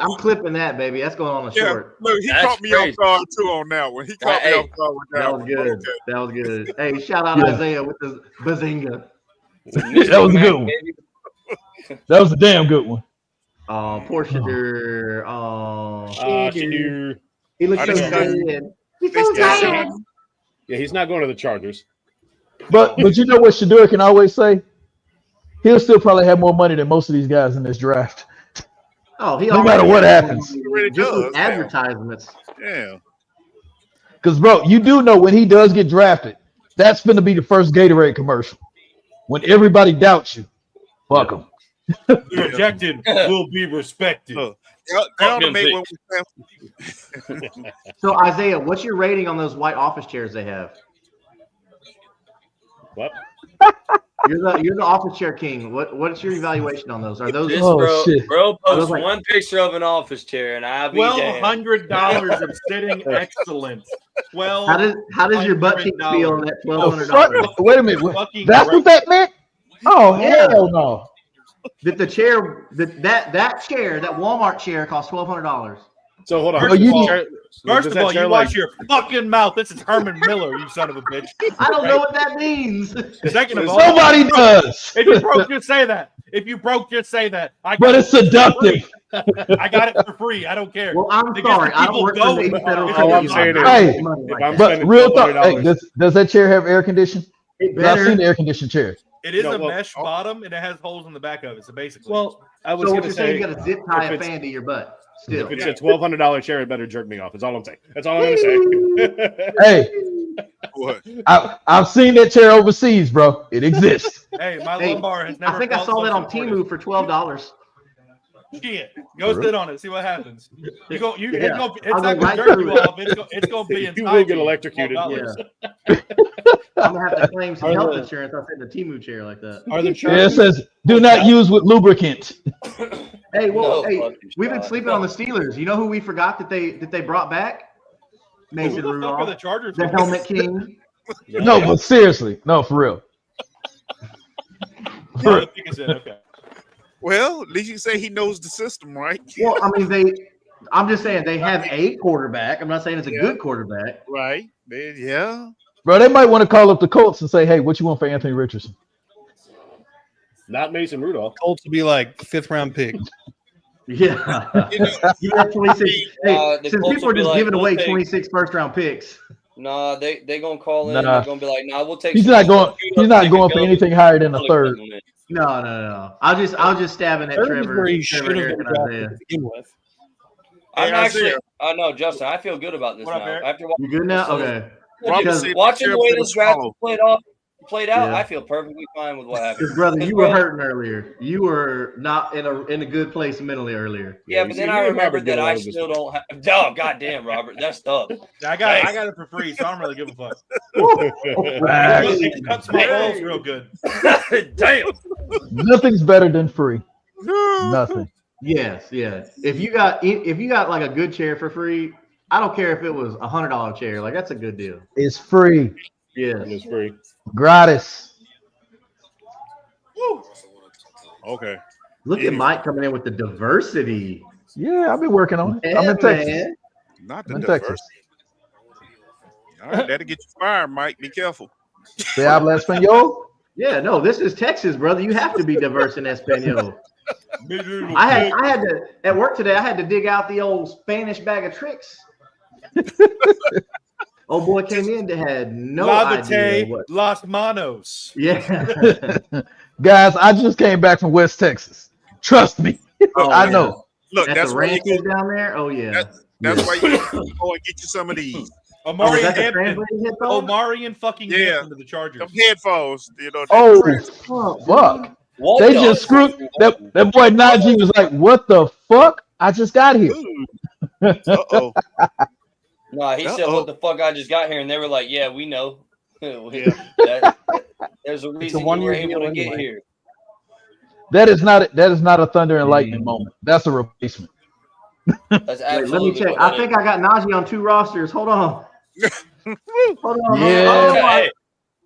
I'm clipping that, baby. That's going on a Yeah, short. look, he That's caught me crazy. off guard too on that one. He caught me Hey, off guard with That that was one. good. Okay. That was good. Hey, shout out Yeah. Isaiah with the bazinga. That was a good one. That was a damn good one. Poor Shadur. Shadur. He looks I so just- good. He's They so still- tired. Yeah, he's not going to the Chargers. But you know what Shadur can always say? He'll still probably have more money than most of these guys in this draft. Oh, he No already matter what has happens. money. He really Just with does, yeah. advertisements. Yeah. Because, bro, you do know when he does get drafted, that's going to be the first Gatorade commercial. When everybody doubts you, fuck him. The rejected will be respected. Look, Down to make what we So Isaiah, what's your rating on those white office chairs they have? What? You're the office chair king. What's your evaluation on those? Are those This Oh, shit. bro I was posts like- one picture of an office chair, and I be damned. $1,200 of sitting excellence. Well, how does your butt cheek feel on that Oh, $1,200? fuck. Wait a minute. Fucking That's what that meant? Oh, Yeah. hell no. The chair that chair, that Walmart chair cost $1,200. So hold on. First of all- First does of that all, chair you like- watch your fucking mouth. This is Herman Miller, you son of a bitch. I don't know what that means. Second of all, Nobody does. if you broke, just say that. If you broke, just say that. I But got it's it for seductive. free. I got it for free. I don't care. Well, I'm It gets sorry. the I don't people work for going. the federal All I'm government. saying is, Hey, Money if like I'm that. But spending real talk, hey, $1,200, does that chair have air conditioning? It 'Cause I've seen better. the air conditioned chair. It is No, a well, mesh bottom, and it has holes in the back of it. So basically, well, I was So going what to you're saying, say, you got to zip tie if a it's- fan to your butt. Still, if it's a $1,200 chair, it better jerk me off. That's all I'm saying. That's all I'm going to say. Hey, What? I've seen that chair overseas, bro. It exists. hey, my Hey, lumbar has never. I think I felt saw so that on supportive. Temu for $12. Shit, go sit on it. See what happens. You go. You. Yeah. It's I'll not go gonna right jerk through you it. off. It's gonna be inside You will get you. electrocuted. $12. Yeah. I'm gonna have to claim some Are health the- insurance. I'll send a Temu chair like that. Are the Yeah, it Chargers? says do not use with lubricant. Hey, well, No hey, fucking we've been shot. sleeping on the Steelers. You know who we forgot that they brought back? Who Mason the fuck are the Rudolph, Chargers? the Helmet King. No, but seriously, no, for real. Oh, the thing is it. Okay. Well, at least you say he knows the system, right? Well, I mean, I'm just saying they have a quarterback. I'm not saying it's a Yeah. good quarterback. Right. Yeah. Bro, they might want to call up the Colts and say, hey, what you want for Anthony Richardson? Not Mason Rudolph. Colts will be like 5th round pick. Yeah. You know, You have 26. Hey, the since Colts people will are be just like, giving we'll away take- 26 first-round picks. Nah, they gonna call in. Nah. They're gonna be like, nah, we'll take. He's some not more. going. He's not going for anything higher than a third. No. I'll just stabbing at Third is where Trevor he should have Eric, been and drafted Isaiah. to begin with. I'm Hey, actually. Isaiah. No, Justin. I feel good about this What up, now. Eric? After You good now? Okay. Robert Because- said watching the way Sheriff this draft Swallow. played out, Yeah. I feel perfectly fine with what happened. Because brother, 'Cause, you were bro, hurting earlier. You were not in a good place mentally earlier. Yeah, you but see, then me I and remembered Robert get that I along just still don't have. Oh, goddamn, Robert, that's tough. I got it for free, so I don't really give a fuck. Facts. It cuts my balls real good. Damn. Nothing's better than free. Nothing. Yes, yeah. If you got like a good chair for free, I don't care if it was $100 chair. Like that's a good deal. It's free. Yes. And it's free. Gratis. Okay. Look at Mike coming in with the diversity. Yeah, I've been working on it. I'm Yeah, in Texas. man. Not I'm the in diversity. Texas. All right, that'll get you fired, Mike. Be careful. Se habla español? Yeah, no, this is Texas, brother. You have to be diverse in Espanol. I had to at work today. I had to dig out the old Spanish bag of tricks. Old boy came in that had no idea Lavate what. Las Manos. Yeah, Guys, I just came back from West Texas. Trust me. Oh, I yeah. know. Look, At that's the why you ranches go. down there. Oh yeah, That's Yeah. why you go and get you some of these. Oh, is Omarion that the Hampton. translating headphone? Omarion fucking Yeah. Hampton to the Chargers. Them headphones, you know. Oh, Oh, fuck. What They the just screwed. That boy Najee was like, what the fuck? I just got here. Uh-oh. Nah, he said, Uh-oh. "What the fuck? I just got here," and they were like, "Yeah, we know." Yeah. There's a reason you one-year were able deal to get anyway. here. That is not a thunder and lightning moment. That's a replacement. That's Wait, let absolutely me check. what I that think is. I got Najee on 2 rosters. Hold on. Hold on. Yeah. Hold on. Hey,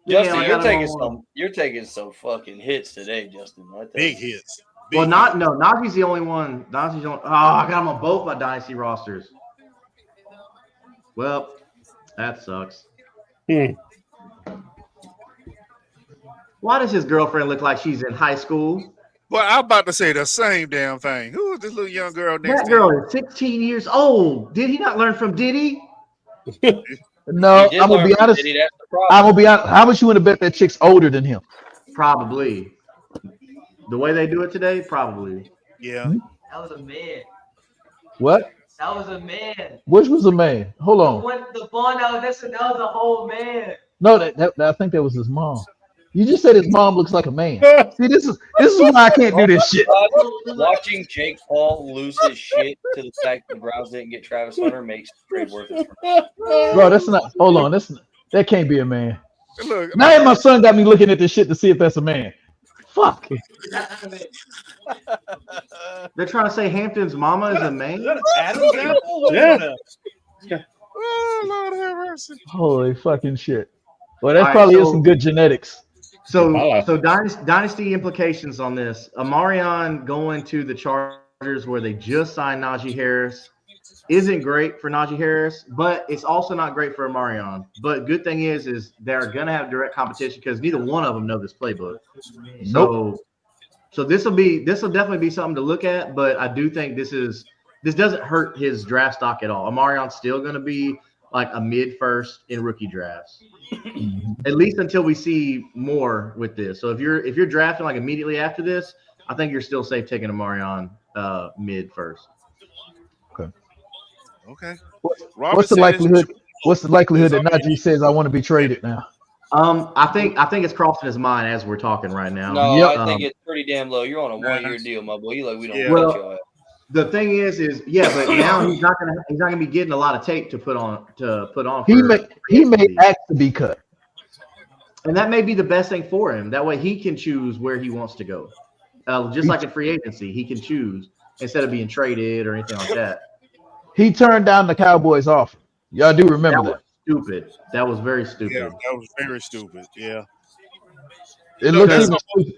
Yeah, Justin, I you're got him taking on one. you're taking some fucking hits today, Justin. I tell Big you. hits. Well, Big not hits. no. Najee's the only one. Najee's on. Oh, I got him on both my dynasty rosters. Well, that sucks. Why does his girlfriend look like she's in high school? Well, I'm about to say the same damn thing. Who is this little young girl next That to girl you? is 16 years old. Did he not learn from Diddy? No, He did I'm gonna learn be from honest. Diddy, that's the I'm problem. gonna be honest. How much you want to bet that chick's older than him? Probably. The way they do it today, probably. Yeah. That was a man. What? That was a man. Which was a man? Hold on. The bond that was that was a whole man. No, that I think that was his mom. You just said his mom looks like a man. See, this is why I can't do this shit. Watching Jake Paul lose his shit to the fact that the Browns didn't get Travis Hunter makes trade worth it. Bro, that's not. Hold on, that can't be a man. Look, Now my son got me looking at this shit to see if that's a man. Fuck. They're trying to say Hampton's mama is a man. Is that an Adam's apple? What is Yeah. that? oh, Lord have mercy. Holy fucking shit. Well, that All right, probably is so- some good genetics. So Wow. dynasty implications on this. Omarion going to the Chargers where they just signed Najee Harris isn't great for Najee Harris, but it's also not great for Omarion. But good thing is they're gonna have direct competition because neither one of them know this playbook. So this will definitely be something to look at. But I do think this doesn't hurt his draft stock at all. Omarion's still gonna be like a mid-first in rookie drafts. At least until we see more with this. So if you're drafting like immediately after this, I think you're still safe taking Omarion mid first. Okay. What's Robert the said likelihood? What's the likelihood that it's- Najee says I want to be traded now? I think it's crossing his mind as we're talking right now. No, Yep. I think it's pretty damn low. You're on a 1-year deal, my boy. You like we don't Yeah. want Well, your ass. The thing is yeah, but now he's not gonna be getting a lot of tape to put on. He for- may ask to be cut. and that may be the best thing for him. That way he can choose where he wants to go. Just like in free agency, he can choose instead of being traded or anything like that. He turned down the Cowboys' offer. Y'all do remember that? Stupid. That was very stupid. Yeah, that was very stupid. Yeah. It No, looks that's even stupid.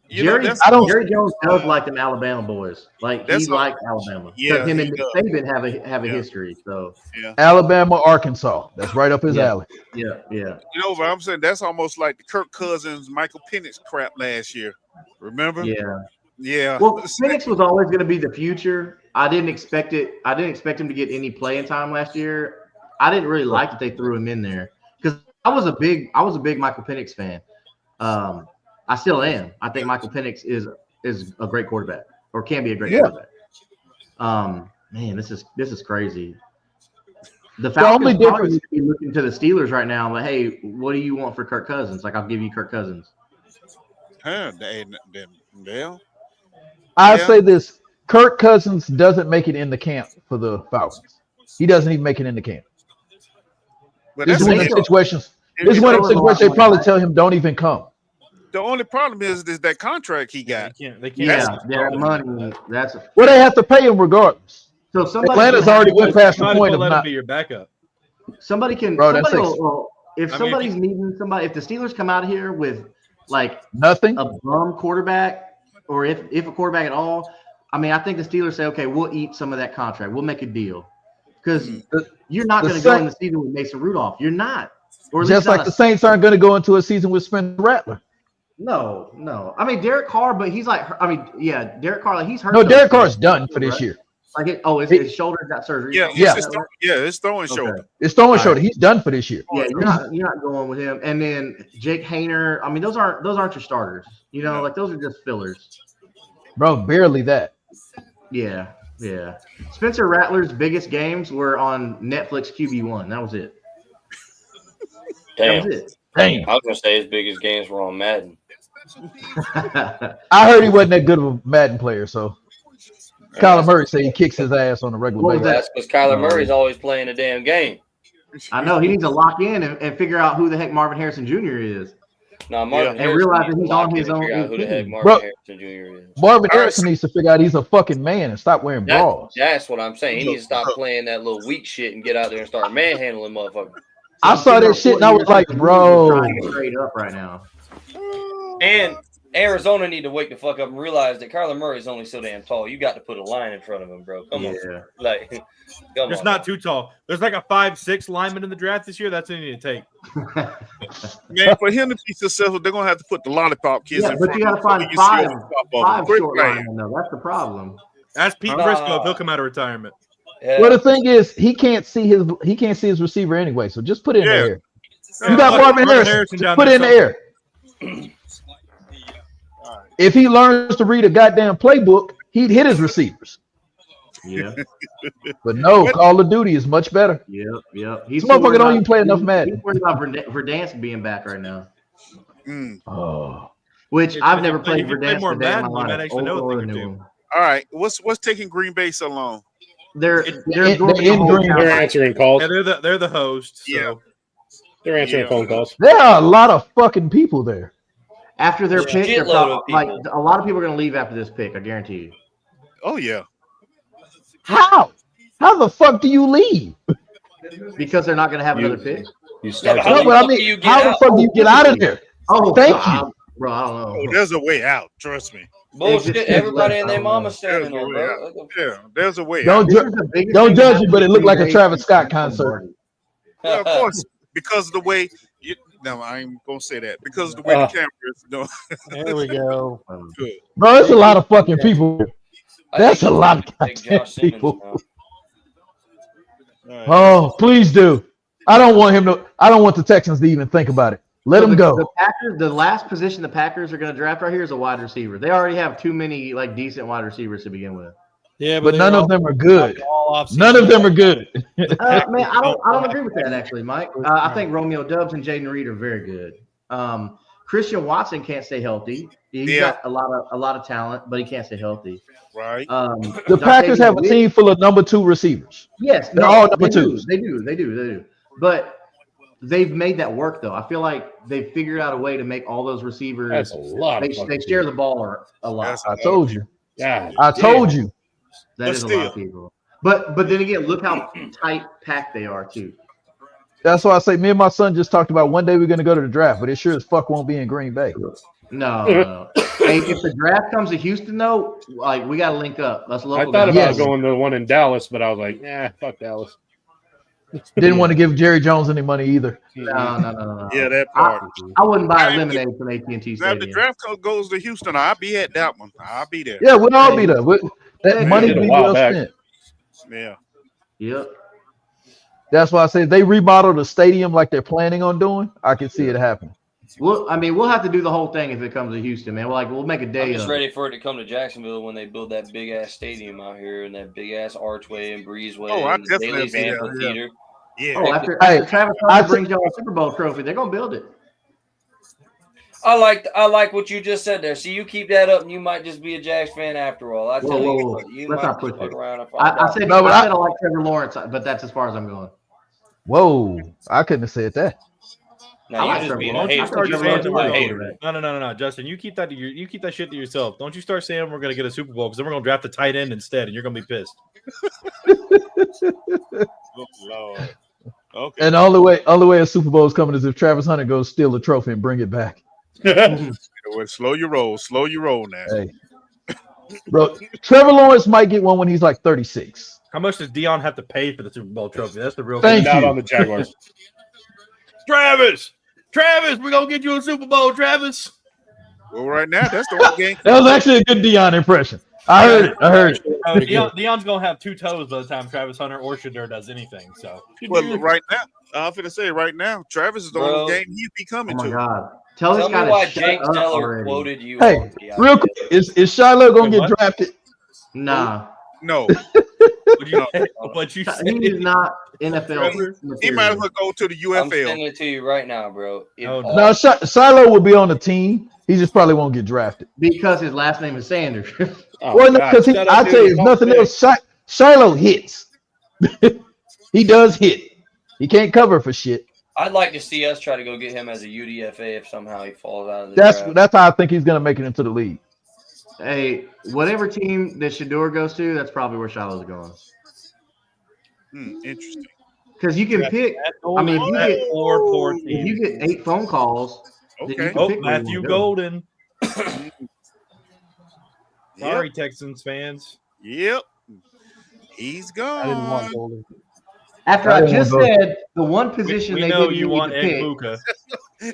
You know, Jerry, that's Jerry Jones does like them Alabama boys. Like That's he all- likes Alabama. Yeah, Him he and does. Saban have a Yeah. history. So Alabama, Arkansas. That's right up his Yeah. alley. yeah. You know, but I'm saying that's almost like the Kirk Cousins, Michael Penix crap last year. Remember? Yeah. Well, Penix was always going to be the future. I didn't expect it. I didn't expect him to get any playing time last year. I didn't really like that they threw him in there because I was a big Michael Penix fan. I still am. I think Michael Penix is a great quarterback or can be a great quarterback. Man, this is crazy. The Falcons only probably difference- need to be looking to the Steelers right now. Like, hey, what do you want for Kirk Cousins? Like, I'll give you Kirk Cousins. I'd I say this: Kirk Cousins doesn't make it in the camp for the Falcons. He doesn't even make it in the camp. But This is that's one of the situations. it- This is it- one of the still a lot situations they more probably money. tell him don't even come. the only problem is that contract he Yeah, got. they can't. Yeah, ask that him. money. That's Well, they have to pay him regardless. so somebody. Atlanta's can- already went past the Might as point well of let him not. be your backup. Somebody can. Bro, that's somebody six. will, if I mean, somebody's needing somebody, if the Steelers come out of here with like Nothing. a bum quarterback, or if a quarterback at all, I mean, I think the Steelers say, okay, we'll eat some of that contract. We'll make a deal because you're not the going to go Saint- in the season with Mason Rudolph. You're not. Or at least Just not like the Saints aren't going to go into a season with Spencer Rattler. No. I mean, Derek Carr, but he's like, Derek Carr, like he's hurt. No, though, Derek so- Carr's done for this right? year. Like, his shoulder got surgery. Yeah, Yeah. it's throwing Okay. shoulder. It's throwing All shoulder. right. He's done for this year. Yeah, you're not going with him. And then Jake Hayner. I mean, those aren't your starters. You know, like those are just fillers. Bro, barely that. Yeah. Spencer Rattler's biggest games were on Netflix QB1. That was it. Damn. That was it. Damn. I was gonna say his biggest games were on Madden. I heard he wasn't that good of a Madden player, so Kyler Murray said he kicks his ass on a regular What was basis. that? That's because Kyler Murray's always playing the damn game. I know he needs to lock in and figure out who the heck Marvin Harrison Jr. is. Now Marvin and Harrison realize needs that to he's lock on in his and own figure out who the heck team. Marvin Bro. Harrison Jr. is. Marvin Harrison needs to figure out he's a fucking man and stop wearing bras. That's what I'm saying. He needs to stop playing that little weak shit and get out there and start manhandling motherfuckers. I saw that shit and I was like, bro. Trying to trade up right now. And Arizona need to wake the fuck up and realize that Kyler Murray's only so damn tall. You got to put a line in front of him, bro. Come on. Yeah. Like, come Just on. not too tall. There's like a 5'6" lineman in the draft this year. That's what you need to take. Man, for him to be successful, they're gonna have to put the lollipop kids Yeah, in but front you got to of find him. You see five him pop off. Quick short man. linemen, though. That's the problem. Ask Pete Briscoe if he'll come out of retirement. Yeah. Well, the thing is, he can't see his receiver anyway. So just put it in Yeah. the air. You got Marvin Harrison. Just put it in the air. If he learns to read a goddamn playbook, he'd hit his receivers. Yeah. But no, Call of Duty is much better. Yep. This motherfucker don't even play enough Madden. He's worried about Verdansk being back right now. Oh, Which If I've you never play- played if you play Verdansk more a day in my Madden, you might life. actually know a Old thing or or two. new. All right, what's taking Green Bay so long? They're they're absorbing in the whole Green town. They're answering calls. Yeah, they're the host. So. Yeah. They're answering Yeah. phone calls. there are a lot of fucking people there. After their pick, they're Shitload of like people. a lot of people are going to leave after this pick. I guarantee you. Oh yeah. How? How the fuck do you leave? Because they're not going to have another pick. You start. How No, the but I fuck do you mean, get how the out? fuck do you get out of there? Oh, Thank God, you. bro. I don't know. Oh, there's a way out. Trust me. Bullshit. just- Everybody and their mama There's standing a on, way bro. out. Yeah, there's a way Don't out. This ju- is the biggest don't thing judge that me, but it happened looked like a in Travis Scott Green Bay. concert. Well, of course, because of the way. No, I ain't gonna say that because of the way the cameras. No, There we go. good. Bro, it's a lot of fucking people. I That's think a lot of take goddamn Josh Simmons people. now. All right. Oh, please do. I don't want the Texans to even think about it. Let them The go. Packers, the last position the Packers are going to draft right here is a wide receiver. They already have too many like decent wide receivers to begin with. Yeah, But none of them are good. all None of them are good. Man, I don't agree with that actually, Mike. I think Romeo Doubs and Jaden Reed are very good. Christian Watson can't stay healthy. He's got a lot of talent, but he can't stay healthy. Right. The Packers have a team full of number 2 receivers. Yes, They're all number they do. twos. They do. But they've made that work though. I feel like they've figured out a way to make all those receivers. That's a lot. They share the ball a lot. That's I told you. God. I told you. That But is a lot of people. But then again, look how tight packed they are too. That's why I say me and my son just talked about one day we're going to go to the draft, but it sure as fuck won't be in Green Bay. No. Hey, if the draft comes to Houston though, like we gotta link up. Let's I local. thought guys. about Yes. going to the one in Dallas, but I was like, fuck Dallas. Didn't want to give Jerry Jones any money either. No. Yeah, that part. I wouldn't buy a lemonade from AT&T Now, if the Stadium. draft goes to Houston, I'll be at that one. I'll be there. Yeah, we'll all be there. That Yeah, money did a be while well back. spent. Yeah. Yep. That's why I say if they remodel the stadium like they're planning on doing, I can see it happening. We'll have to do the whole thing if it comes to Houston, man. We'll make a day. I'm just of ready for it to come to Jacksonville when they build that big ass stadium out here and that big ass archway and breezeway. Oh, I and the definitely Bailey's see that, yeah. amphitheater. Yeah. Oh, after Travis I Hunter brings y'all a Super Bowl trophy, they're gonna build it. I like what you just said there. See, you keep that up, and you might just be a Jags fan after all. I tell Whoa. you Let's might not push just fuck it. around and find I out. said No, but I like Trevor Lawrence, but that's as far as I'm going. Whoa, I couldn't have said that. No, I you're like just Trevor being a Lawrence. hater. I thought You're Trevor saying Lawrence that was we're a haters. quarterback. No, Justin, you keep that shit to yourself. Don't you start saying we're gonna get a Super Bowl because then we're gonna draft a tight end instead, and you're gonna be pissed. Oh, Lord. Okay. And the only way a Super Bowl is coming is if Travis Hunter goes steal the trophy and bring it back. Well, slow your roll now. Hey, bro, Trevor Lawrence might get one when he's like 36. How much does Dion have to pay for the Super Bowl trophy? That's the real Thank question. Not you. on the Jaguars. Travis, we're gonna get you a Super Bowl, Travis. Well, right now that's the one game. That was actually a good Dion impression. I heard it. Dion's gonna have 2 toes by the time Travis Hunter or Shedeur does anything. So, Well, right now, I'm finna say right now, Travis is the Bro. only game he'd be Oh coming my to. God! Tell this Tell me guy why to shut Jake up Zeller already. quoted you. Hey, on the real quick, is Shiloh gonna Wait, get what? drafted? Nah, No, but you said he is not NFL. Trevor, he material. might as well go to the I'm UFL. sending it to you right now, bro. If Oh, all- No, Shiloh will be on the team. He just probably won't get drafted. because his last name is Sanders. Oh, Well, no, God, because shut up, I dude. tell you, if Don't nothing pick. else, Shiloh hits. He does hit. He can't cover for shit. I'd like to see us try to go get him as a UDFA if somehow he falls out of the draft. That's how I think he's gonna make it into the league. Hey, whatever team that Shedeur goes to, that's probably where Shiloh's going. Interesting. Because you can pick. I mean, if you get 8 phone calls, then you Okay. can Oh, pick where you Matthew wanna go. Golden. Sorry, Texans fans. Yep. He's I didn't want gone. Golden. After I I didn't just wanna go. said the one position We they know didn't you need want to Ed pick. Buka.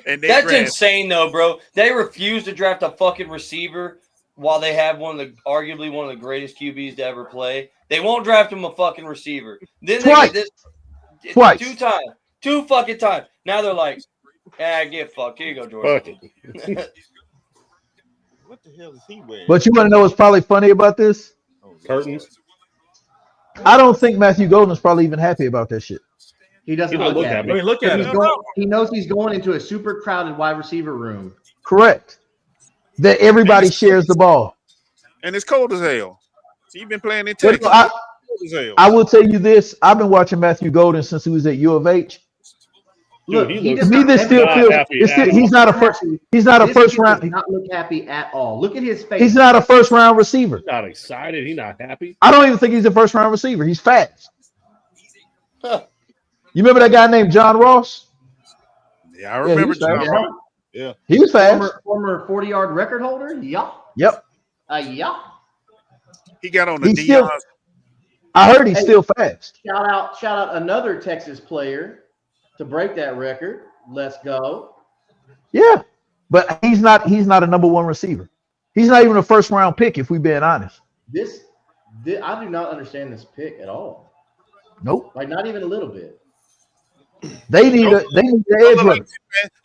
And they That's draft- insane, though, bro. They refuse to draft a fucking receiver while they have arguably one of the greatest QBs to ever play. They won't draft him a fucking receiver. Then they Twice. get this Twice. 2 fucking times. Now they're like, get fucked. Here you go, Jordan. Fuck it. What the hell is he wearing? But you want to know what's probably funny about this? Curtains. I don't think Matthew Golden's probably even happy about that shit. He doesn't He don't look look at at it. I mean, look at him. He knows he's going into a super crowded wide receiver room. Correct. That everybody shares the ball. And it's cold as hell. He's been playing in But Texas. I, Cold as hell. I will tell you this. I've been watching Matthew Golden since he was at U of H. Dude, Look, he he looks does To me, not, this still not feels happy it's still, at he's all. not a first. He's not a this first kid does round. not look happy at all. Look at his face. He's not a first round receiver. He's not excited. He's not happy. I don't even think he's a first round receiver. He's fast. Huh. You remember that guy named John Ross? Yeah, I remember he's fast. John Ross. Yeah. He was fast. Former 40-yard record holder. Yeah. Yep. Yeah. He got on the He's still- Deion. I heard he's Hey. still fast. Shout out another Texas player to break that record. Let's go. Yeah, but he's not a number 1 receiver. He's not even a first round pick. If we're being honest. This I do not understand this pick at all. Nope. Like not even a little bit. They need the edge runner.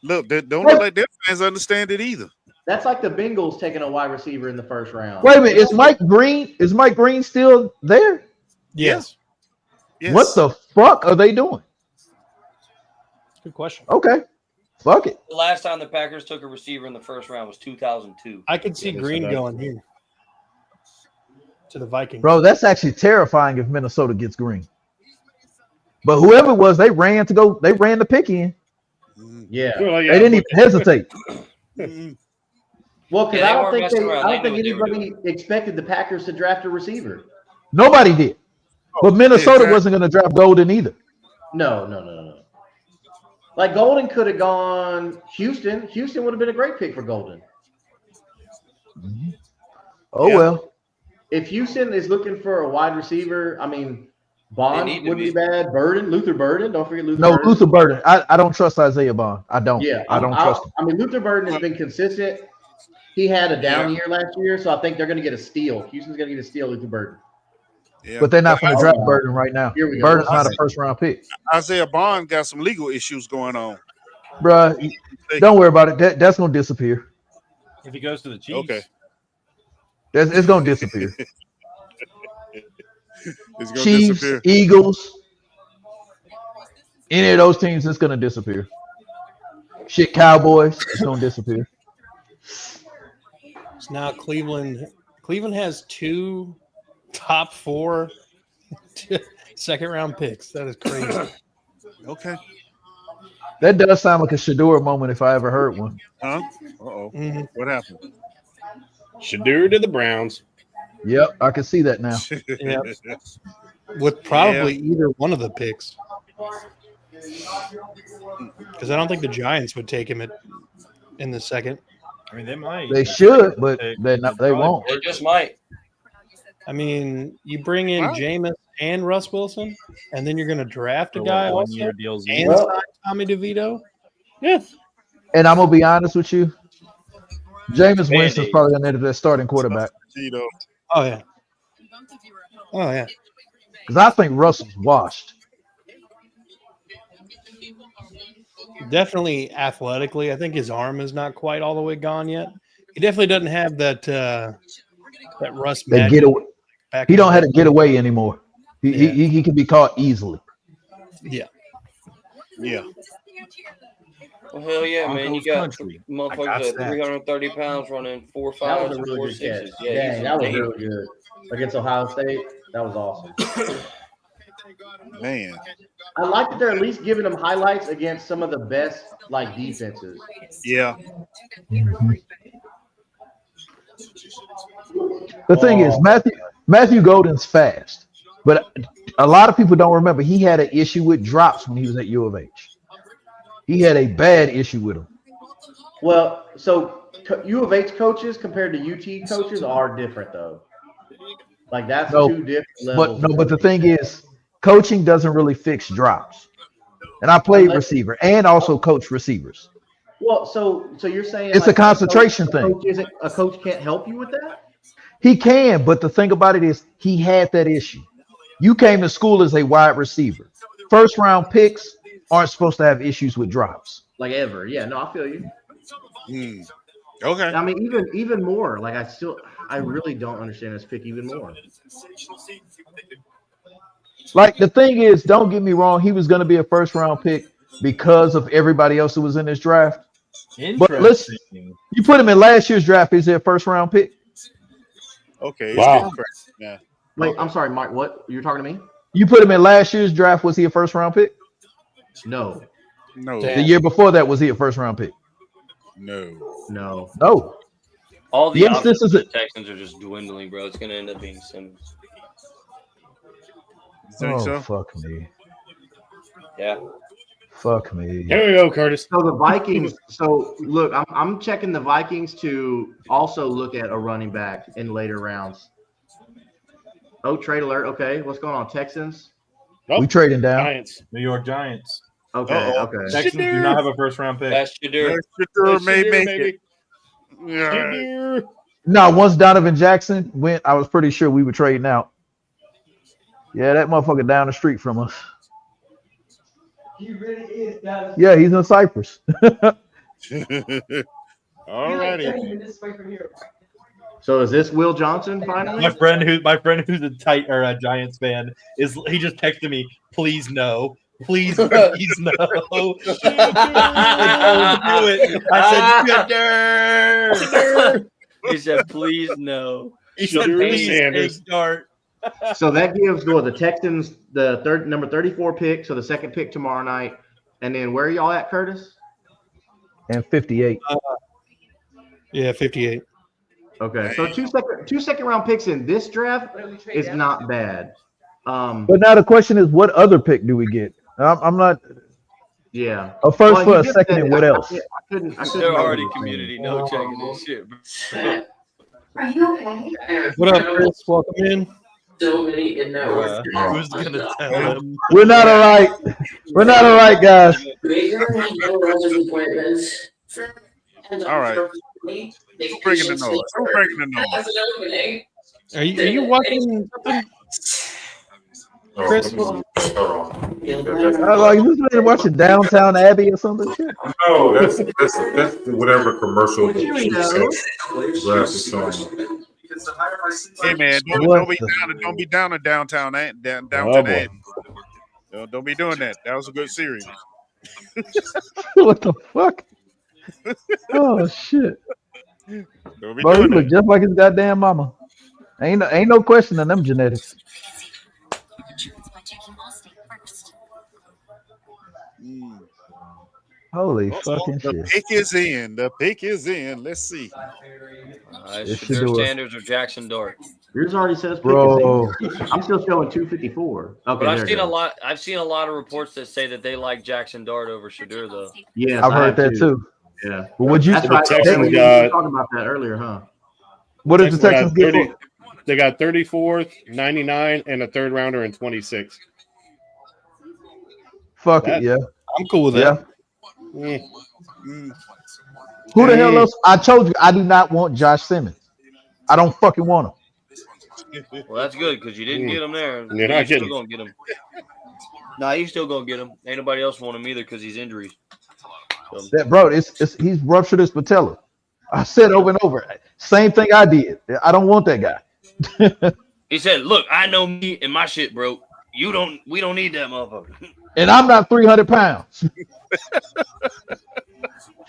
Look, they don't look like their fans understand it either. That's like the Bengals taking a wide receiver in the first round. Wait a minute. Is Mike Green still there? Yes. Yes. What the fuck are they doing? Good question. Okay. Fuck it. The last time the Packers took a receiver in the first round was 2002. I could see Yeah, Green so that- going here to the Vikings. Bro, that's actually terrifying if Minnesota gets Green. But whoever it was, they ran the pick in. Yeah. Well, They didn't even hesitate. Mm-mm. Well, because Yeah, they I don't weren't think messing around. They knew what they were anybody expected the Packers to draft a receiver. Nobody did. But Minnesota exactly. wasn't going to draft Golden either. No. Like Golden could have gone Houston. Houston would have been a great pick for Golden. Oh, Yeah. well. If Houston is looking for a wide receiver, I mean, Bond They need to wouldn't be be. bad. Luther Burden. Don't forget Luther No, Burden. Luther Burden. I don't trust Isaiah Bond. I don't. Yeah, I don't trust him. I mean, Luther Burden has been consistent. He had a down year last year, so I think they're going to get a steal. Houston's going to get a steal, Luther Burden. Yeah. But they're not going to draft Oh, Burden right now. Here we go. Burden's not a first round pick. Isaiah Bond got some legal issues going on. Bruh, Don't worry about it. That's gonna disappear. If he goes to the Chiefs, Okay. It's gonna disappear. It's gonna Chiefs, disappear. Eagles, any of those teams, it's gonna disappear. Shit, Cowboys, it's gonna disappear. So now Cleveland has 2 top 4 second round picks. That is crazy. Okay. That does sound like a Shador moment if I ever heard one. Huh? Uh-oh. Mhm. What happened? Shadur to the Browns. Yep, I can see that now. Yeah. With probably either one of the picks. Because I don't think the Giants would take him in the second. I mean, they might. They should, but they won't. They just might. I mean, you bring in Wow. Jameis and Russ Wilson, and then you're going to draft a For guy what, also 1-year deals. and Well- sign Tommy DeVito. Yeah. And I'm gonna be honest with you. Jameis Band-Aid. Winston's probably gonna end up that starting quarterback Tito. Oh, yeah. Oh, yeah. because I think Russell's washed. Definitely athletically. I think his arm is not quite all the way gone yet. He definitely doesn't have that Russ They magic get away. back He in don't the have to day. get away anymore. He can be caught easily. Yeah. Yeah. Well, hell yeah, man! You Broncos got country. I got motherfuckers at that. 330 pounds running 4 That 5s was a and really 4 good catch. 6s. Yeah, Dang, he's that was a really good against Ohio State. That was awesome. Man. I like that they're at least giving them highlights against some of the best like defenses. Yeah. The thing is, Matthew Golden's fast, but a lot of people don't remember he had an issue with drops when he was at U of H. He had a bad issue with him. Well, so U of H coaches compared to UT coaches are different though. Like that's No, two different levels. But the thing is, coaching doesn't really fix drops. And I played receiver and also coach receivers. Well, so you're saying It's a concentration thing. A coach can't help you with that? He can, but the thing about it is he had that issue. You came to school as a wide receiver. First round picks aren't supposed to have issues with drops. Like ever? Yeah. No, I feel you. Okay. I mean, even more. Like I really don't understand this pick even more. Like the thing is, don't get me wrong, he was going to be a first round pick because of everybody else who was in this draft. But listen, you put him in last year's draft, is he a first round pick? Okay. It's Wow. getting crazy now. Wait, I'm sorry, Mike. What? You're talking to me? You put him in last year's draft, was he a first round pick? No. No. The year before that, was he a first round pick? No. No. No. All the Yes, options this is for the it. Texans are just dwindling, bro. It's going to end up being Simmons. You think Oh, so? fuck me. Yeah. Fuck me. Here we go, Curtis. So the Vikings. So look, I'm checking the Vikings to also look at a running back in later rounds. Oh, trade alert. Okay, what's going on? Texans. Nope. We trading down. Giants. New York Giants. Okay, Uh-oh. okay. Texans do not have a first round pick. That's Shadur. Sure may Shadur, make baby. it. Yeah. Shadur. No, once Donovan Jackson went, I was pretty sure we were trading out. Yeah, that motherfucker down the street from us. He really is down. Yeah, he's in Cyprus. All righty. 30 minutes away from here. So is this Will Johnson finally? My friend who's a tight or a Giants fan he just texted me, please no. Please no. Don't do it. I said Shadur. He said, please no. He said, Shadur please Sanders. take Dart. So that gives the Texans the number 34 pick, so the second pick tomorrow night. And then where are y'all at, Curtis? And 58. Yeah, 58. Okay, so two second round picks in this draft is not bad. But now the question is, what other pick do we get? I'm not Yeah. a first Well, for you a just second, said- and what else? I couldn't They're know already what you community. No checking this shit, bro. Are you okay? What up, Chris? Welcome in. So many in that work. Who's gonna tell him? We're not all right. We're not all right, guys. Bigger and no appointments. All right. Who's bringing the noise? Who's bringing the noise? As an opening. Are you watching something? Chris, hold on. I like this man watching Downtown Abbey or something. Shit. No, that's whatever commercial But you know. glasses on. Hey man, don't be down to downtown Oh, boy. Abbey. Don't be doing that. That was a good series. What the fuck? Oh shit! Don't be Bro, he doing look that. just like his goddamn mama. Ain't no question in them genetics. Mm. Holy Oh, fucking the shit! pick is in. The pick is in. Let's see. It should Shadur do it. Sanders or Jackson Dart. Yours already says pick Bro. is in. I'm still showing 254. Okay, But there I've it seen a goes. lot. I've seen a lot of reports that say that they like Jackson Dart over Shadur, though. Yes, I've I heard have that too. Yeah. But would you? That's right. Texans We got- were talking about that earlier, huh? What did the Texans get? For? They got 34th, 99, and a third rounder in 26. Fuck That- it, yeah. I'm cool with Yeah. that. Who the hell else? I told you I do not want Josh Simmons. I don't fucking want him. Well, that's good because you didn't get him there. You're not still getting- gonna get him. Nah, you still gonna get him. Ain't nobody else want him either because he's injuries. So, That bro, he's ruptured his patella. I said over and over, same thing I did. I don't want that guy. he said, "Look, I know me and my shit broke. We don't need that motherfucker." And I'm not 300 pounds.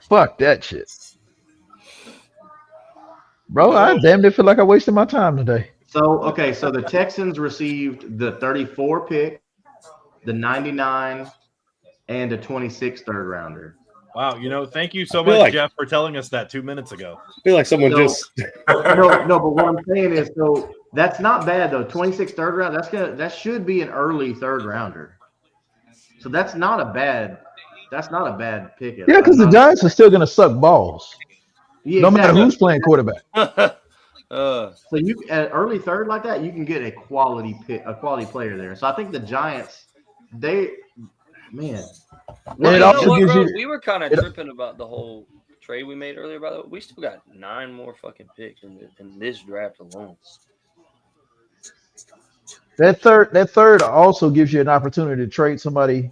Fuck that shit. Bro, I damn near feel like I wasted my time today. So the Texans received the 34 pick, the 99, and a 26 third rounder. Wow, thank you so I feel much, like- Jeff, for telling us that 2 minutes ago. I feel like someone So- just. No, but what I'm saying is, so that's not bad though. 26 third round, that should be an early third rounder. So that's not a bad pick. Yeah, because the Giants are still gonna suck balls. Yeah, No matter exactly. who's playing quarterback. So you at early third like that, you can get a quality player there. So I think the Giants, man. And it you also know what, gives bro? you- We were kind of tripping about the whole trade we made earlier. By the way, we still got 9 more fucking picks in this draft alone. That third also gives you an opportunity to trade somebody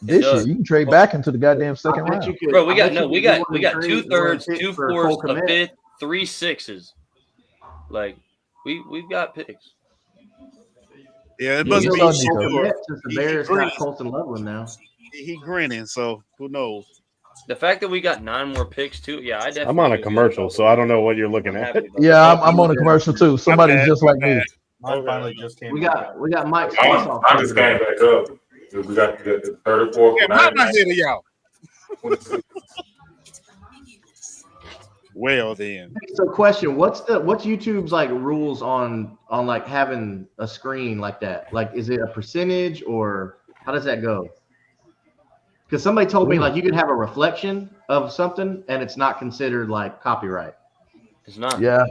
this year. does. You can trade back into the goddamn second round. Bro, we got 2 thirds, 2 fourths, a fifth, 3 sixes. Like we've got picks. Yeah, it Yeah, must you be saw so Nico. good. Since the Bears got Colton Loveland now. He grinning, so who knows? The fact that we got 9 more picks too, yeah, I definitely. I'm on a commercial, so I don't know what you're looking I'm at. happy about Yeah, that. I'm on a commercial too. Somebody bad, just like me. Mine finally just came. We got Mike. I just came back up. We got the 34th. Yeah, I'm not ahead of y'all. Well then, So question, what's YouTube's like rules on like having a screen like that? Like, is it a percentage or how does that go? Because somebody told me like you could have a reflection of something and it's not considered like copyright. It's not. Yeah.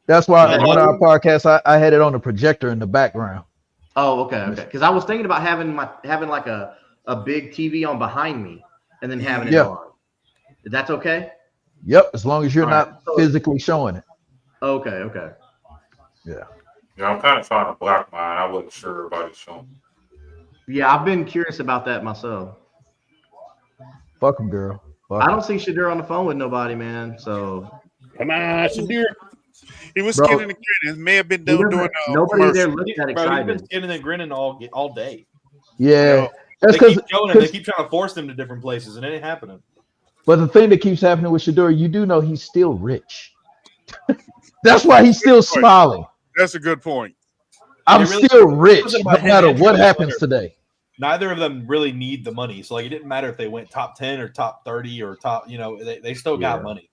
That's why on our podcast I had it on the projector in the background. Oh, okay. Because I was thinking about having like a big TV on behind me and then having it Yeah. on. That's okay? Yep, as long as you're All not right. So- physically showing it. Okay. Yeah. Yeah, I'm kind of trying to block mine. I wasn't sure about it showing. Yeah, I've been curious about that myself. Fuck him, girl. Fuck I 'em. don't see Shadur on the phone with nobody, man. So Come on, Shadur. he was Bro. skinning and grinning. May have been he doing doesn't- a nobody there commercial. looks that Bro, he's been excited. skinning and grinning all day. Yeah. That's They because keep showing him. They keep trying to force him to different places, and it ain't happening. but the thing that keeps happening with Shadur, you do know he's still rich. That's why he's still smiling. That's a good point. I'm It really- still rich, wasn't no about him matter and what Andrew happens Slater. today. Neither of them really need the money, so like it didn't matter if they went top 10 or top 30 or top. They still got Yeah. money.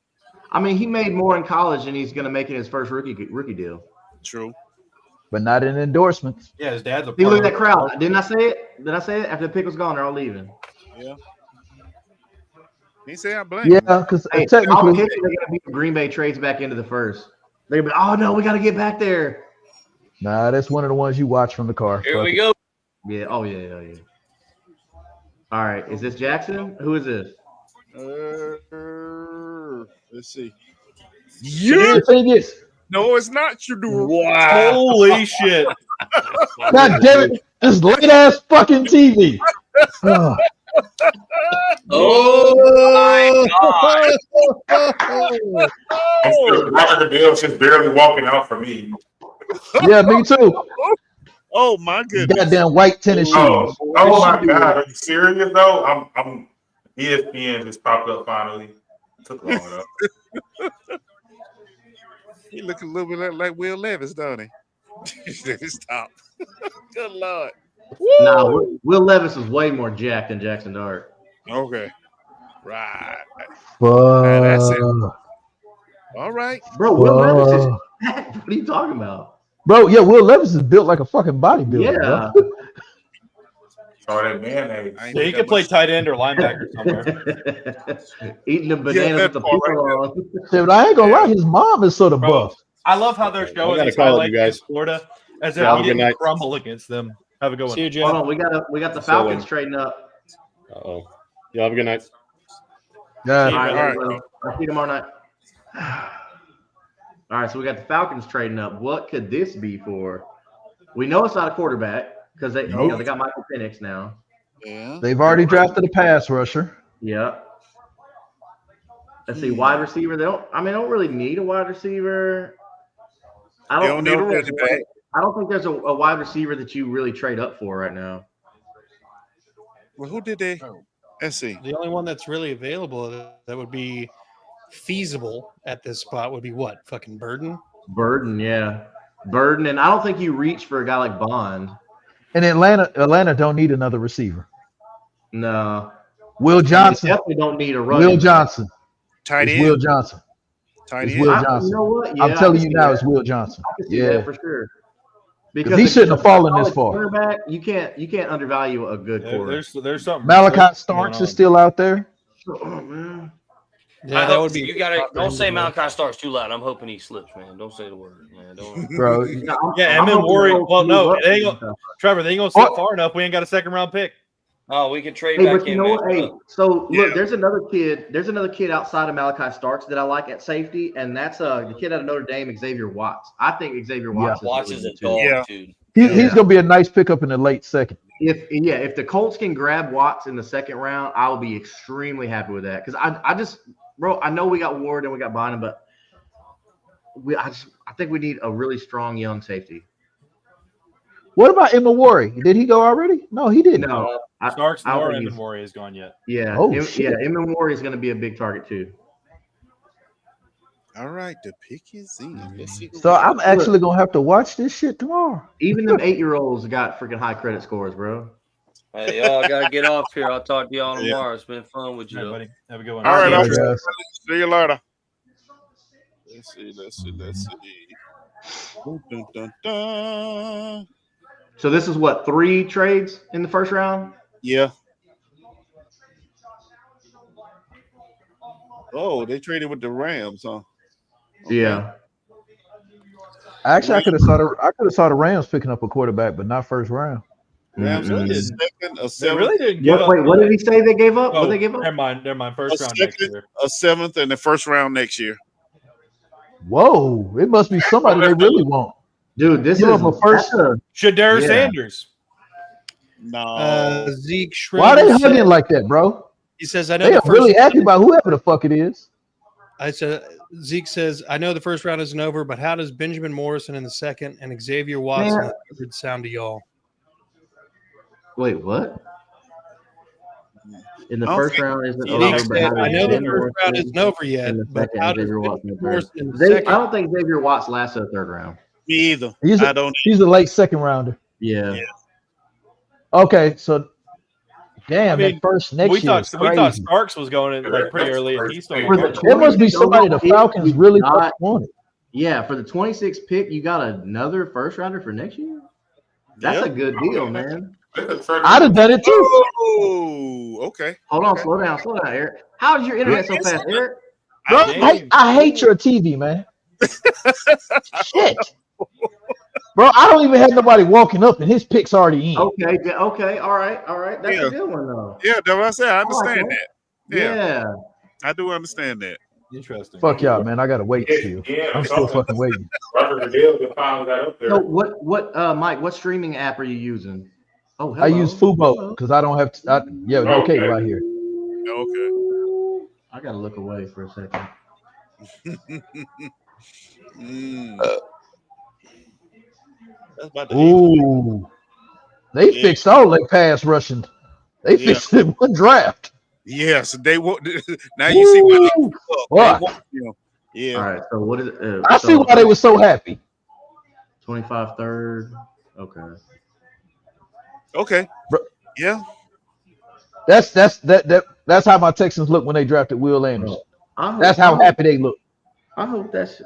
I mean, he made more in college than he's going to make in his first rookie deal. True. But not in endorsements. Yeah, his dad's a. See, look at part that of- crowd. Didn't I say it? Did I say it? After the pick was gone, they're all leaving. He said I blame Yeah, him. because Hey, I'll technically, pick they're going to be Green Bay trades back into the first. They're going to be, oh, no, we got to get back there. nah, that's one of the ones you watch from the car. Here Fuck we it. go. Yeah. Oh, yeah. All right. Is this Jackson? Who is this? Let's see. The thing is, No, it's not Shadur. Wow. Holy shit! God damn it, This late ass fucking TV. Oh, Oh my God! Roger Goodell's just barely walking out for me. yeah, me too. Oh my goodness. Goddamn white tennis Oh, shoes. oh my God! Are you serious though? I'm ESPN just popped up finally. Took long enough. He look a little bit like Will Levis, don't he? Stop. Good Lord. Nah, Will Levis is way more jacked than Jackson Dart. Okay. Right. Now that's it. All right. Bro, Will Levis is jacked. What are you talking about? Bro, yeah, Will Levis is built like a fucking bodybuilder, Yeah. bro. Oh, that mayonnaise. Yeah, he could play tight end or linebacker somewhere. Eating a banana with the people on. Dude, I ain't gonna lie, his mom is sort of Bro, buff. I love how they're I showing gotta these call it, highlights you guys. against Florida as if Yeah, we good didn't night. crumble against them. Have a good one. See you, Jim. Hold on, we got the Falcons trading up. Uh-oh. Y'all have a good night. Yeah. All right, All right. I'll see you tomorrow night. All right, so we got the Falcons trading up. What could this be for? We know it's not a quarterback because they they got Michael Penix now. Yeah. They've already drafted a pass rusher. Yeah. Let's see, wide receiver. They don't really need a wide receiver. I They don't don't need know a if there's running back. I don't think there's a wide receiver that you really trade up for right now. Well, who did they? Let's see. The only one that's really available that would be feasible at this spot would be what? Fucking Burden? Burden, yeah. Burden, and I don't think you reach for a guy like Bond. And Atlanta don't need another receiver. No. Will Johnson. They definitely don't need a running Will back. Johnson. Tight It's end. Will Johnson. Tight It's end. Will You Johnson. know what? Yeah, I'm I telling can you see now, that. it's Will Johnson. I can see Yeah. that for sure. Because he shouldn't have fallen this far. Quarterback, you can't undervalue a good quarterback. There's something. Malachi Starks is still out there. Oh, man. Yeah, I that hope would be. you gotta don't say Malachi Starks too loud. I'm hoping he slips, man. Don't say the word. Man, don't. Bro, Yeah, and then worry. Well, no, they ain't gonna, Trevor, they ain't gonna slip far enough. We ain't got a second round pick. Oh, we can trade Hey, back but you in, know man. what? Hey, so look, there's another kid outside of Malachi Starks that I like at safety, and that's the kid out of Notre Dame, Xavier Watts. I think Xavier Watts Watch is is a really good, dog, too. dude. he's gonna be a nice pickup in the late second. If the Colts can grab Watts in the second round, I will be extremely happy with that. Because I know we got Ward and we got Bynum, but I think we need a really strong young safety. What about Emma Warry? Did he go already? No, he didn't. No, Starks I don't nor think Evan he's- Warrior is gone yet. Yeah, Oh, shit. Emma Warry is going to be a big target too. All right, the pick is in. Let's see. So I'm actually gonna have to watch this shit tomorrow. Even them 8-year-olds got freaking high credit scores, bro. Hey, y'all, I gotta get off here. I'll talk to y'all tomorrow. It's been fun with you, All though. right, buddy. Have a good one. All right, All I'll right, guys. see you later. Let's see. Dun, dun, dun, dun. So this is what, 3 trades in the first round? Yeah. Oh, they traded with the Rams, huh? Yeah. Actually, I could have saw the Rams picking up a quarterback, but not first round. Rams Mm-mm. are a They seventh, really didn't give up. Wait, what did he say they gave up? Oh, What they gave up? Never mind. First a round next second, year. a seventh, and the first round next year. Whoa, it must be somebody they really want. Dude, this Give is him a first. Shadar Yeah. Sanders. No. Zeke Why are they Schroeder hugging said, like that, bro? he says, I know They the are first really happy about whoever the fuck it is. I said Zeke says, I know the first round isn't over, but how does Benjamin Morrison in the second and Xavier Watson in the third sound to y'all? Wait, what? In the I don't first think- round isn't Zeke over. said, but how I does know the Ben first round Morrison isn't over yet, in the but second, how does Xavier Watson in the Benjamin Morrison in the third? I second? don't think Xavier Watts lasts to the third round. Me either. He's I don't. a late second rounder. Yeah. Yeah. Okay, so damn, I mean, that first next we year thought is we thought crazy. Starks was going in like pretty early, and he's still. For the It must be somebody the 26th Falcons pick, really you got- fucking wanted. Yeah, for the 26th pick, you got another first rounder for next year? That's Yep. a good deal, man. I'd have done it too. Oh, okay. Hold on, slow down, Eric. How is your internet so fast, Eric? Bro, I hate your TV, man. Shit. Bro, I don't even have nobody walking up and his pick's already in. Okay, all right. That's Yeah. a good one, though. Yeah, that's what I said. I like understand that. that. Yeah, Yeah. I do understand that. Interesting. Fuck y'all, man. I gotta wait still. I'm still fucking waiting. Roger Goodell finally got up there. So what Mike, what streaming app are you using? Oh, hello. I use Fubo because I don't have to. No Okay. cable right here. Okay. I gotta look away for a second. That's about the Ooh, they Yeah. fixed all their pass rushing. They Yeah. fixed it in one draft. Yes, they won't. Now you see why they, Fuck. want him. Yeah. All right. So what is it? I see why they were so happy. 25 third. Okay. Okay. Bro. Yeah. That's how my Texans look when they drafted Will Anderson. That's how happy they look. I hope that's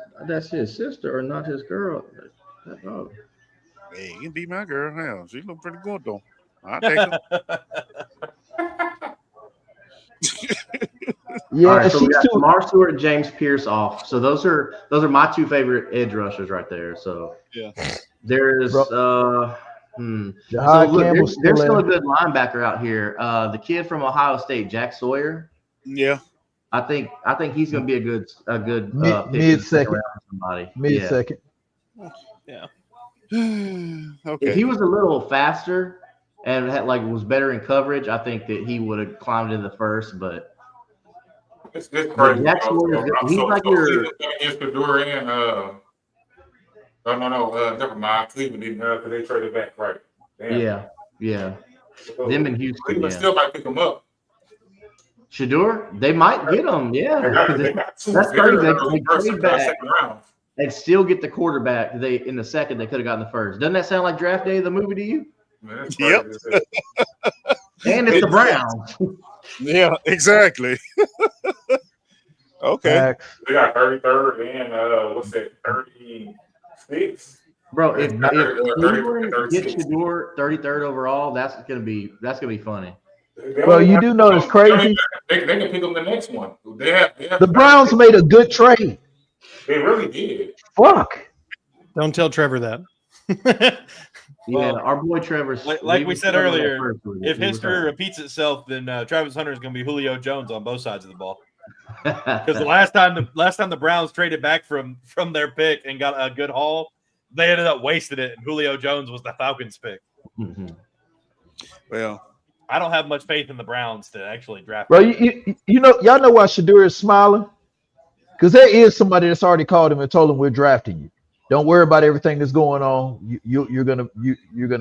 his sister or not his girl. Oh. Hey, you can be my girl. Hell, she look pretty good though. I'll take her. Yeah, all right, so we she's got too. Lamar Stewart and James Pierce off. So those are my two favorite edge rushers right there. So Yeah. there's Bro. So Jahad look, Campbell's there's still still a there. good linebacker out here. The kid from Ohio State, Jack Sawyer. Yeah. I think he's going to be a good pick Mid second. for somebody. Mid second. Yeah. Okay. If he was a little faster and was better in coverage, I think that he would have climbed in the first. But It's crazy. Jack Sawyer, he's like your. Against Purdue and never mind. Cleveland didn't because they traded back, right? Damn. Yeah. Them in Houston. Cleveland still might pick him up. Shador, they might get him. Yeah, that's crazy. They trade back and still get the quarterback. In the second they could have gotten the first. Doesn't that sound like Draft Day, the movie to you? Man, Yep. And it's the Browns. Yeah, exactly. Okay. They got 33rd and what's that? 36. Bro, if Cleveland 36. gets Shador 33rd overall, that's gonna be funny. Well, you do know it's crazy. They can pick up the next one. They have The Browns made a good trade. They really did. Fuck. Don't tell Trevor that. Yeah, our boy Trevor's like we said earlier, if history repeats itself, then Travis Hunter is going to be Julio Jones on both sides of the ball. Because the last time the Browns traded back from their pick and got a good haul, they ended up wasting it, and Julio Jones was the Falcons pick. Mm-hmm. Well, I don't have much faith in the Browns to actually draft. Bro, y'all know why Shador is smiling? Because there is somebody that's already called him and told him we're drafting you. Don't worry about everything that's going on. You're gonna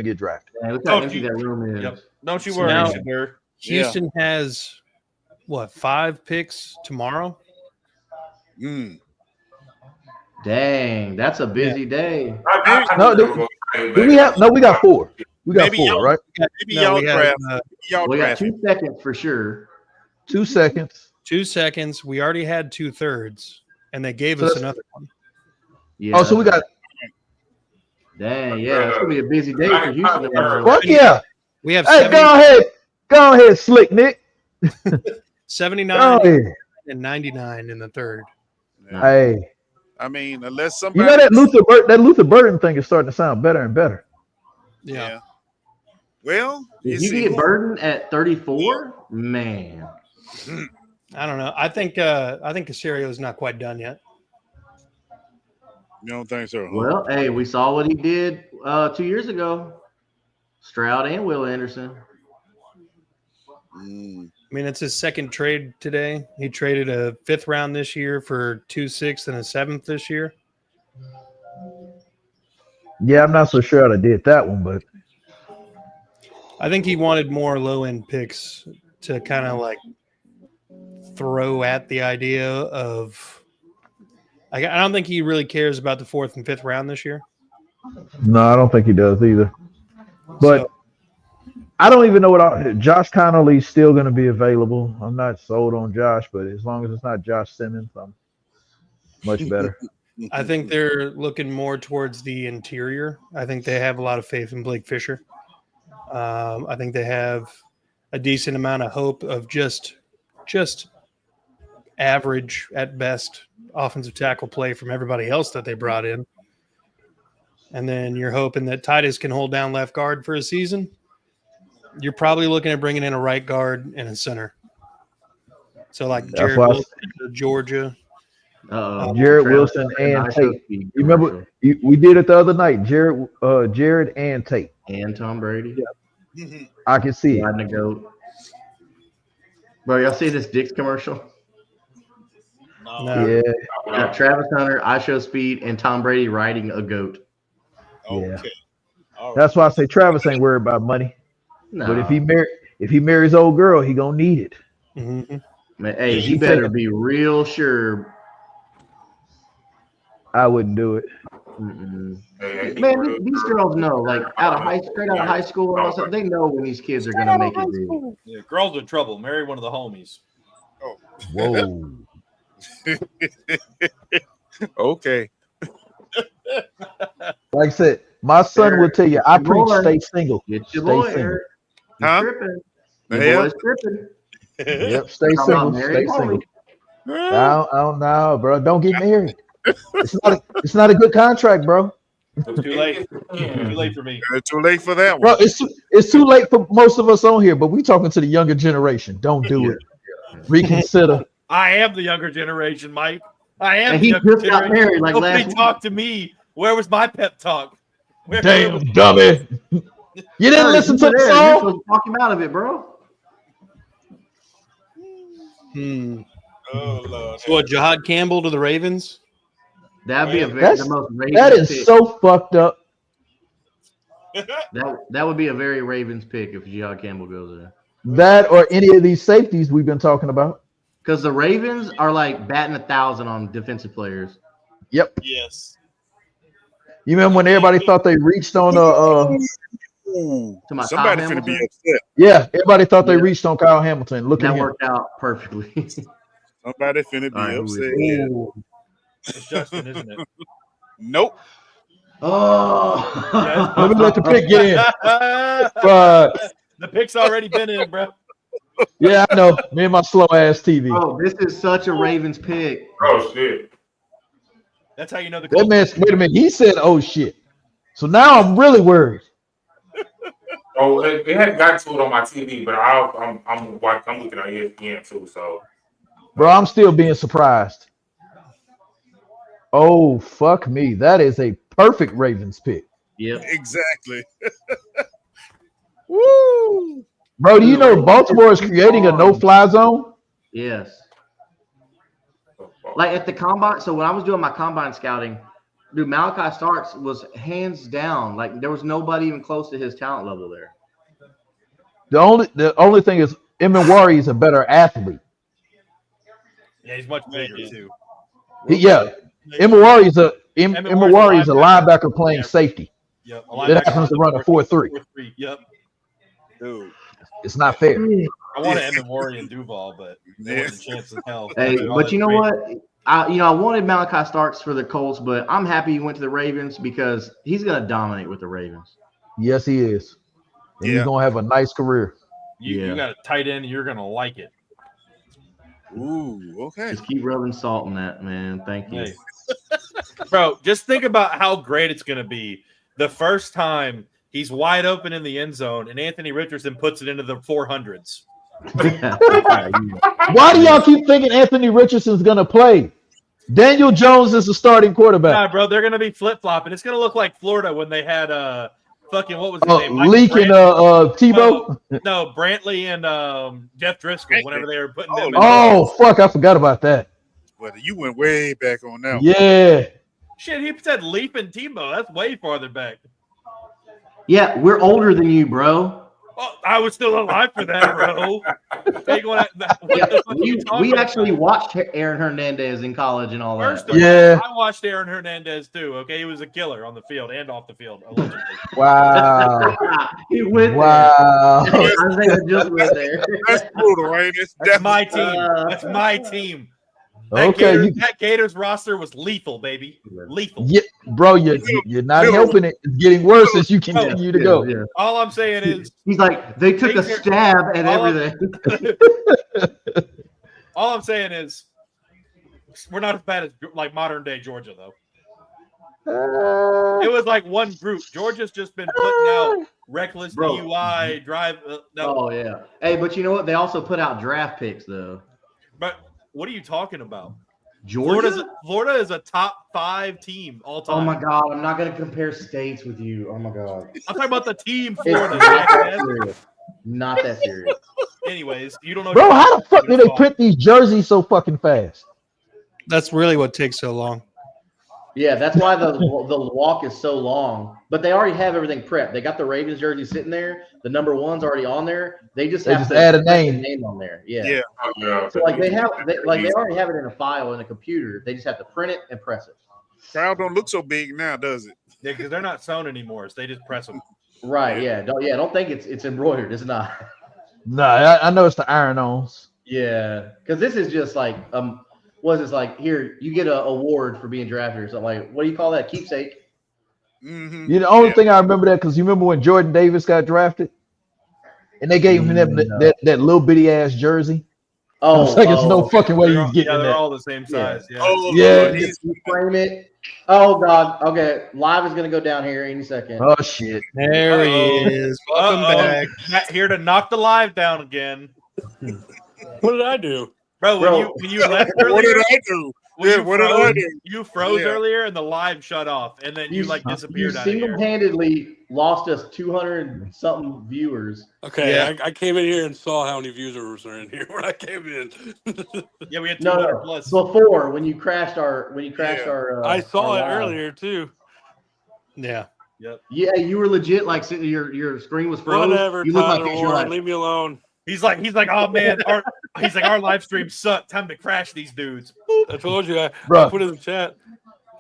get drafted. Yeah, look how empty that room is. Yep. Don't you worry, Now, Shador. Houston has 5 picks tomorrow? Dang, that's a busy day. We got 4. We got 4, right? Maybe y'all draft. We got 2 seconds for sure. 2 seconds. 2 seconds. We already had 2/3, and they gave us another one. Yeah. Oh, so we got. Dang, yeah, it's gonna be a busy day for Houston tomorrow. Fuck yeah! We have Hey, go ahead, Slick Nick. 79 and 99 in the third. Hey, I mean, unless you somebody know that Luther Burton thing is starting to sound better and better. Yeah. Well, if you get Burton at 34, man. I don't know. I think Caserio is not quite done yet. You don't think so? Well, hey, we saw what he did 2 years ago. Stroud and Will Anderson. I mean, it's his second trade today. He traded a 5th round this year for 2 6th and a 7th this year. Yeah, I'm not so sure I did that one, but I think he wanted more low end picks to kind of throw at the idea of. I don't think he really cares about the 4th and 5th round this year. no, I don't think he does either. But I don't even know what Josh Connolly's still going to be available. I'm not sold on Josh, but as long as it's not Josh Simmons, I'm much better. I think they're looking more towards the interior. I think they have a lot of faith in Blake Fisher. I think they have a decent amount of hope of just average at best offensive tackle play from everybody else that they brought in. And then you're hoping that Titus can hold down left guard for a season. You're probably looking at bringing in a right guard and a center. So Jared Wilson to Georgia. Jared Wilson and Tate. You remember we did it the other night. Jared and Tate and Tom Brady. I can see it. Riding a goat. Bro, y'all see this Dick's commercial? No. Yeah, Got Travis Hunter, I Show Speed, and Tom Brady riding a goat. yeah. Okay. All right. That's why I say Travis ain't worried about money. No. But if he marries old girl, he gonna need it. Mm-hmm. Man, hey, She he better said- be real sure. I wouldn't do it. Mm-mm. Hey, Man, these girls know, like straight out of high school and all that, they know when these kids are gonna make it big. Yeah, girls in trouble. Marry one of the homies. Whoa. Okay. Like I said, my son will tell you, I Get your preach boy. stay single. Get your Stay boy, single. Eric. He's Huh? tripping. The Your hell? boy's tripping. Yep, stay Talking about single. married Stay single. homie. I don't know, bro. Don't get married. It's not a good contract, bro. Too late. Too late for me. Too late for that Bro, one. it's too late for most of us on here, but we talking to the younger generation. Don't do it. Reconsider. I am the younger generation, Mike. I am And the he younger just got generation. married like Nobody last week. talked to me. Where was my pep talk? Where Damn, dummy. You didn't Eric, listen you to were the there. You're song? supposed to talk him out of it, bro. Oh Lord. So what, Jahad Campbell to the Ravens? That'd be That's- the most Ravens That is pick. so fucked up. That would be a very Ravens pick if Jihad Campbell goes there. That or any of these safeties we've been talking about. Because the Ravens are like batting 1,000 on defensive players. Yep. Yes. You remember when everybody thought they reached on Ooh, To my somebody Kyle finna be Hamilton? upset. yeah, everybody thought they Yeah. reached on Kyle Hamilton. Look at That him. worked out perfectly. Somebody finna be All right, who is upset. it? Ooh. It's Justin, isn't it? Nope. Oh, Let me let the pick get in. the But pick's already been in, bro. yeah, I know. Me and my slow ass TV. Oh, this is such a Ravens pick. Oh shit. That's how you know the That man, wait a minute. He said, "Oh shit." So now I'm really worried. Oh, it hadn't gotten to it on my TV, but I'm looking at ESPN too. So, Bro, I'm still being surprised. Oh, fuck me. That is a perfect Ravens pick. Yep. Exactly. Woo! Bro, do you know Baltimore is creating a no-fly zone? Yes. Like at the combine. So when I was doing my combine scouting, dude, Malachi Starks was hands down. Like there was nobody even close to his talent level there. The only thing is Emenwari is a better athlete. Yeah, he's much bigger too. Emenwari is a Emenwari's a linebacker playing Yeah. safety. Yep. That happens to run a 4.3. 4.3. Yep. Dude. It's not fair. I wanted Emmett Murray and Duval, but there wasn't a chance in hell. Hey, but you know what? I wanted Malachi Starks for the Colts, but I'm happy he went to the Ravens because he's gonna dominate with the Ravens. Yes, he is. And he's gonna have a nice career. You got a tight end, you're gonna like it. Ooh, okay. Just keep rubbing salt in that, man. Thank you. Hey. Bro, just think about how great it's gonna be the first time he's wide open in the end zone and Anthony Richardson puts it into the 400s. Why do y'all keep thinking Anthony Richardson's gonna play? Daniel Jones is the starting quarterback. Nah, bro, they're gonna be flip flopping. It's gonna look like Florida when they had fucking what was his name? Leaking Tebow. No, Brantley and Jeff Driscoll. Whenever they were putting them. Oh fuck! I forgot about that. Well, you went way back on that. Yeah. Shit, he said Leap and Tebow. That's way farther back. Yeah, we're older than you, bro. Oh, I was still alive for that, bro. We actually watched Aaron Hernandez in college and all that. First of all, I watched Aaron Hernandez too. Okay, he was a killer on the field and off the field, allegedly. Wow. He went wow. there. Isaiah just went there. That's brutal, ain't it? That's my team. That's my team. That Okay, that Gators roster was lethal, baby. Lethal. Yeah, bro, you're not helping it. It's getting worse as you continue to go. Yeah. All I'm saying is he's like they took a stab at everything. All I'm saying is we're not as bad as like modern day Georgia though. It was like one group. Georgia's just been putting out reckless DUI drive. No. Oh yeah. Hey, but you know what? They also put out draft picks though. But what are you talking about? Georgia? Florida is a top 5 team all time. Oh my God! I'm not gonna compare states with you. Oh my God! I'm talking about the team It's Florida. not that serious. Not that serious. Anyways, you don't know. Bro, how the fuck do they print these jerseys so fucking fast? That's really what takes so long. Yeah, that's why the walk is so long. But they already have everything prepped. They got the Ravens jersey sitting there. The number 1's already on there. They just have to add a print the name. on there. Yeah. Yeah. Oh, yeah. So like they already have it in a file in a computer. They just have to print it and press it. Crowd don't look so big now, does it? Yeah, because they're not sewn anymore, so they just press them. Right. Yeah. Don't think it's embroidered. It's not. Nah, I know it's the iron-ons. Yeah, because this is just like was this like here you get an award for being drafted or something like what do you call that, keepsake? Mm-hmm. You know, the only thing I remember that because you remember when Jordan Davis got drafted, and they gave him that little bitty ass jersey. I was like, there's no fucking way he's getting they're that. all the same size. Yeah. Oh, Yeah. You frame it. Oh God. Okay, live is gonna go down here any second. Oh shit! There he is. Welcome back. Matt here to knock the live down again. What did I do? Bro, when you left earlier, What did I do? Yeah, what did I do? You froze earlier and the live shut off, and then you disappeared out of here. Single-handedly lost us 200 something viewers. Okay, Yeah. I came in here and saw how many viewers are in here when I came in. Yeah, we had 200 No, plus. before when you crashed our I saw our it live. earlier too. Yeah. Yep. Yeah, you were legit like sitting your screen was frozen. Whatever, You look Tyler like Warren, like, leave me alone. He's like, oh man, our live stream sucked. Time to crash these dudes. I told you, I Bruh. put in the chat.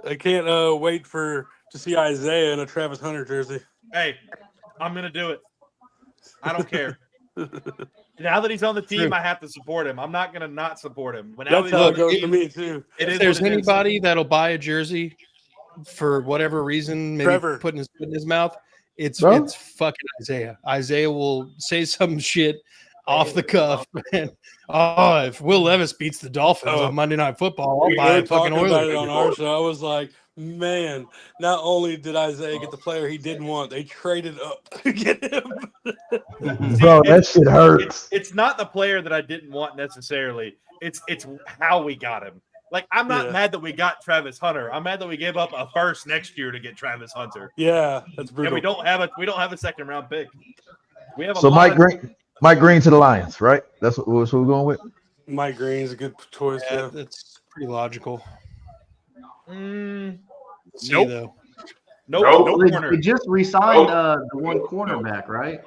I can't wait to see Isaiah in a Travis Hunter jersey. Hey, I'm gonna do it. I don't care. Now that he's on the team, I have to support him. I'm not gonna not support him. That's how it goes to me too. It is If there's what it is. anybody that'll buy a jersey for whatever reason, maybe Trevor. putting his foot in his mouth, it's Bro? it's fucking Isaiah. Isaiah will say some shit off the cuff. And, if Will Levis beats the Dolphins on Monday Night Football, I'll We buy were a fucking talking about it Oilers. on our show. I was like, man, not only did Isaiah get the player he didn't want, they traded up to get him. Bro, that shit hurts. It's not the player that I didn't want necessarily. It's how we got him. Like, I'm not mad that we got Travis Hunter. I'm mad that we gave up a first next year to get Travis Hunter. Yeah, that's brutal. And we don't have a second round pick. We have a So lot Mike Green to the Lions, right? That's what we're going with. Mike Green's a good choice. Yeah, that's pretty logical. Nope. Though. No They corner. just re-signed the one cornerback, right?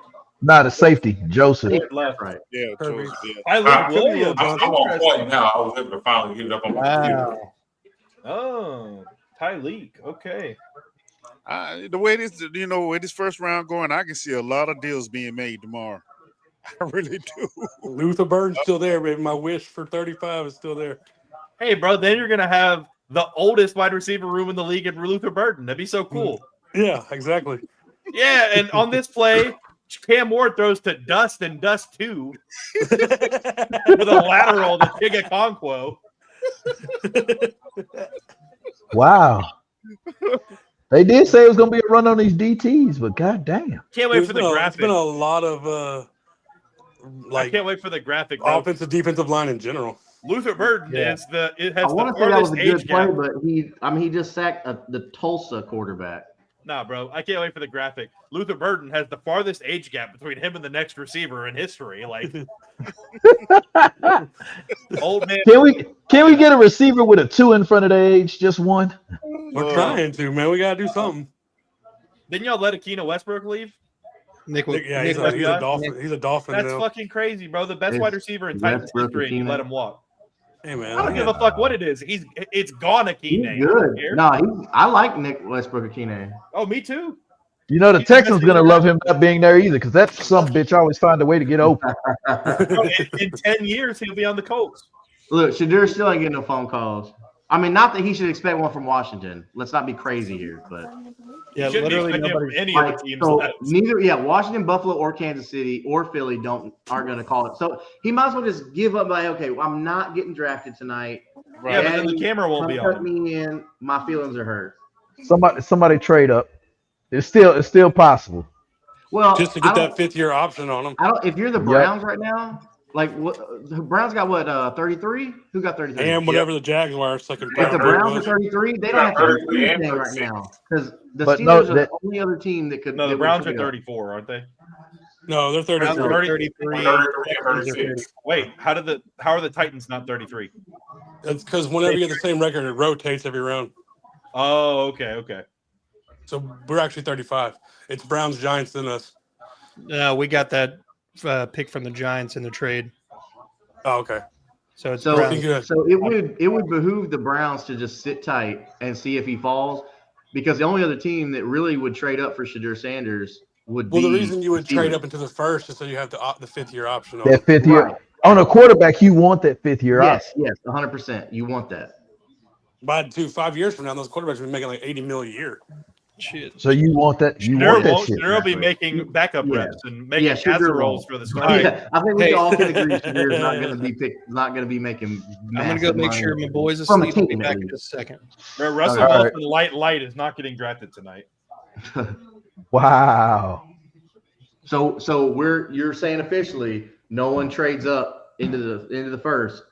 Not a safety, Joseph. Left. Right. Yeah, Perfect. I live Williams. I'm on point now. I was able to finally get it up on my computer. Oh, Tyleek. Okay. The way this first round going, I can see a lot of deals being made tomorrow. I really do. Luther Burden's still there, baby. My wish for 35 is still there. Hey, bro, then you're gonna have the oldest wide receiver room in the league in Luther Burden. That'd be so cool. Yeah, exactly. Yeah, and on this play, Cam Ward throws to Dust and Dust 2 with a lateral to Tiga Conquo. Wow. They did say it was going to be a run on these DTs, but goddamn. Can't wait for the It's graphic. been a lot of I can't wait for the graphic. Though. offensive defensive line in general. Luther Burden has I the want to say that was farthest a age good play, gap. but he just sacked the Tulsa quarterback. Nah, bro, I can't wait for the graphic. Luther Burden has the farthest age gap between him and the next receiver in history. Like, old man. Can we get a receiver with a 2 in front of the age? Just one? We're trying to, man. We gotta do something. Didn't y'all let Akina Westbrook leave? He's a Dolphin. He's a Dolphin. That's now. fucking crazy, bro. The best Is wide receiver in Titans Westbrook history, and you Akina? let him walk. Hey, man. I don't give a fuck what it is. It's gone He's Akina. good. No, I like Nick Westbrook Akine. Oh, me too. You know, the Texans going to love him not being there either because that some bitch always find a way to get open. Bro, in 10 years, he'll be on the Colts. Look, Shadur still ain't getting no phone calls. I mean, not that he should expect one from Washington. Let's not be crazy here, but Yeah, You shouldn't be literally expecting nobody. any of like, the teams. so left. neither Washington, Buffalo, or Kansas City or Philly aren't going to call it. So he might as well just give up. Like, okay, well, I'm not getting drafted tonight. Yeah, but then the camera won't be Tuck on. me in. My feelings are hurt. Somebody trade up. It's still possible. Well, Just to get that 5th-year option on him. If you're the Browns right now, Like what? The Browns got what? 33? Who got 33? And whatever the Jaguars second If the round Browns are was. 33, they don't have to do 33 and anything right 36. now because the But Steelers no, are the that- only other team that could. No, the that would Browns are trade up. 34, aren't they? No, they're Browns 33. are 33. 33 and 36. Wait, how are the Titans not 33? That's because whenever you get the same record, it rotates every round. Oh, okay. So we're actually 35. It's Browns, Giants, then us. We got that pick from the Giants in the trade. Oh, okay. So it's So, Browns. so it would behoove the Browns to just sit tight and see if he falls, because the only other team that really would trade up for Shadur Sanders would Well, be the reason you would the trade Steelers. up into the first is so you have the 5th-year option on that it. fifth year Right. on a quarterback, you want that 5th-year option. Yes, 100%. You want that. By 5 years from now, those quarterbacks will be making like $80 million a year. Shit. So you want that. You Shadur want that won't. shit. Shadur will be making backup Yeah. reps and making Yeah, Shadur casseroles won't. for the starting. Yeah, I think we Hey. all can agree Shadur's not going to be picked. Not going to be making. I'm gonna go make sure my boy's From a asleep. I'll be team, at back in least. a second. Russell All right. Wilson, light is not getting drafted tonight. Wow. So you're saying officially no one trades up into the first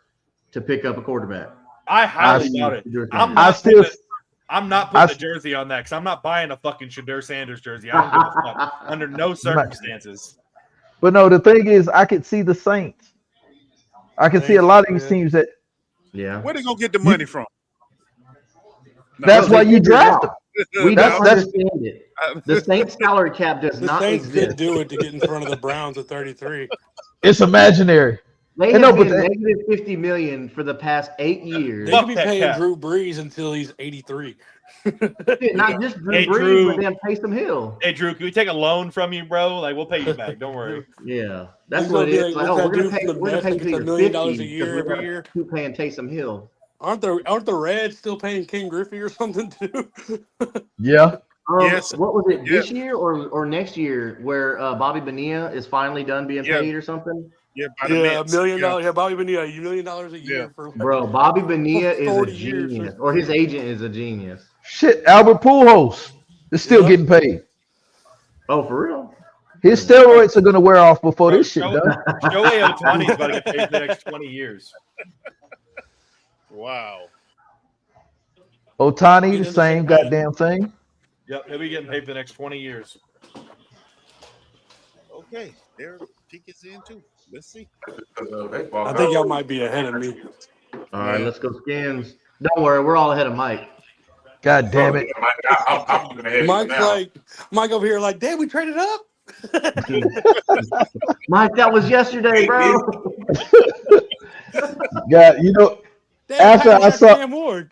to pick up a quarterback. I highly doubt it. I'm not I putting a jersey on that because I'm not buying a fucking Shadur Sanders jersey. I don't give a fuck under no circumstances. But no, the thing is, I could see the Saints. I can see a lot of these teams that. Yeah. Where they gonna get the money from? That's why you draft them. We don't That's understand it. The Saints salary cap does The not Saints exist. could do it to get in front of the Browns at 33. it's imaginary. They And have no, been but negative $50 million for the past 8 years. They could be that paying cap. Drew Brees until he's 83. Not just Drew Hey, Brees, Drew. but then Taysom Hill. Hey, Drew, can we take a loan from you, bro? Like, we'll pay you back. Don't worry. Yeah, that's He's what gonna it be is. like, Like, what's oh, that dude from the we're gonna Mets pay that gets you $1 million a 50 year because every we're year? keep paying Taysom Hill. Aren't the Reds still paying King Griffey or something too? Yeah. Yes. What was it, Yeah. this year or next year, where Bobby Bonilla is finally done being Yeah. paid or something? Yeah, by the Yeah, Mets. $1 million. Yeah. Yeah, Bobby Bonilla, $1 million a year for Bro, Bobby Bonilla is a 40 years. genius, or his agent is a genius. Shit, Albert Pujols is still Yeah. getting paid. Oh, for real? His steroids are gonna wear off before this shit done. Shohei Ohtani's about to get paid for the next 20 years. Wow. Ohtani, the same goddamn thing. Yep, he'll be getting paid for the next 20 years. Okay, their pick is in too. Let's see. I think y'all might be ahead of me. All right, let's go Skins. Don't worry, we're all ahead of Mike. God damn it. I'm gonna head Mike's now. like, Mike over here like, damn, we traded up. Mike, that was yesterday, bro. God, you know, Damn, after Packers I got saw Cam Ward.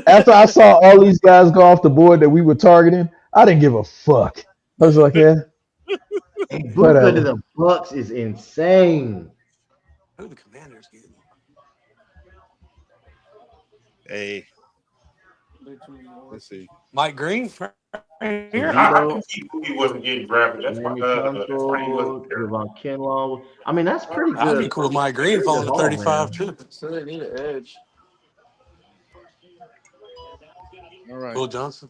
after I saw all these guys go off the board that we were targeting, I didn't give a fuck. I was like, yeah. Hey, Buka Whatever. to the Bucks is insane. Who the Commanders getting? Hey. Let's see. Mike Green. Here. I knew he wasn't getting drafted. That's why Sammy he wasn't there. Javon Kinlaw. I mean, that's pretty good. That'd be cool. Mike Green falling to Ball, 35 man. too. So they need an edge. All right. Will Johnson.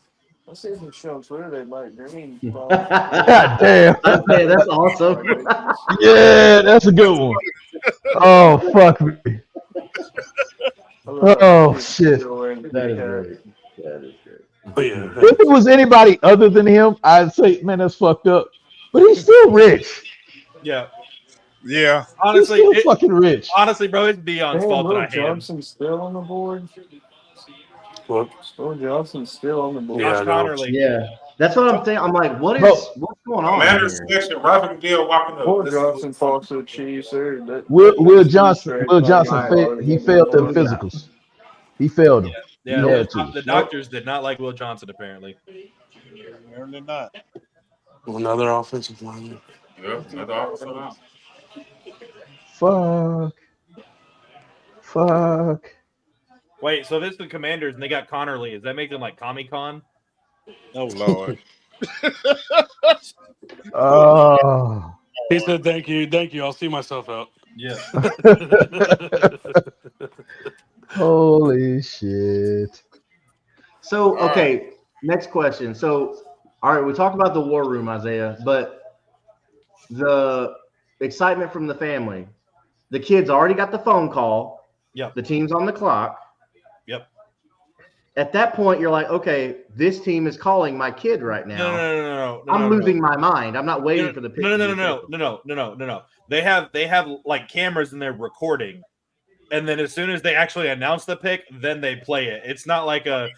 I see some show on Twitter they Mike Green. God damn. Okay, that's awesome. Yeah, that's a good one. Oh, fuck me. Oh, shit. That is great. That is great. Oh, yeah. If it was anybody other than him, I'd say, man, that's fucked up. But he's still rich. Yeah. Yeah. Honestly, he's still fucking rich. Honestly, bro, it's Deion's fault that I hate him. Johnson's still on the board. What? Will Johnson's still on the board. Yeah, I Josh know. Connerly. Yeah, that's what I'm thinking. I'm like, what's going on Commander here? selection, Robert Gill walking up. Will This is- Johnson falls to the Chiefs. Will Johnson he failed them physicals. He failed them. Yeah, He had to. the doctors did not like Will Johnson, apparently. Apparently not. Another offensive lineman. Yeah, another offensive line. Fuck. Wait, so if it's the Commanders and they got Connerly, does that make them like Comic-Con? Oh Lord. Oh. He said, thank you. I'll see myself out. Yeah. Holy shit. So, okay, next question. So, all right, we talked about the war room, Isaiah, but the excitement from the family. The kid's already got the phone call. Yep. The team's on the clock. Yep. At that point, you're like, okay, this team is calling my kid right now. No. I'm losing my mind. I'm not waiting for the pick. No. They have like cameras and they're recording, and then as soon as they actually announce the pick, then they play it. It's not like as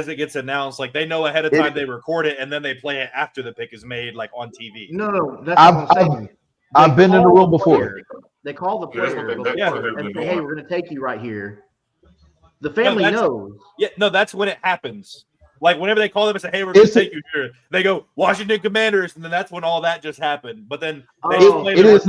it gets announced, like they know ahead of time they record it and then they play it after the pick is made, like on TV. No, that's what I'm saying. I've been in the room before. They call the player and say, "Hey, we're going to take you right here." The family knows. Yeah, no, that's when it happens. Like whenever they call them and say, "Hey, we're going to take you here," they go Washington Commanders, and then that's when all that just happened. But then it's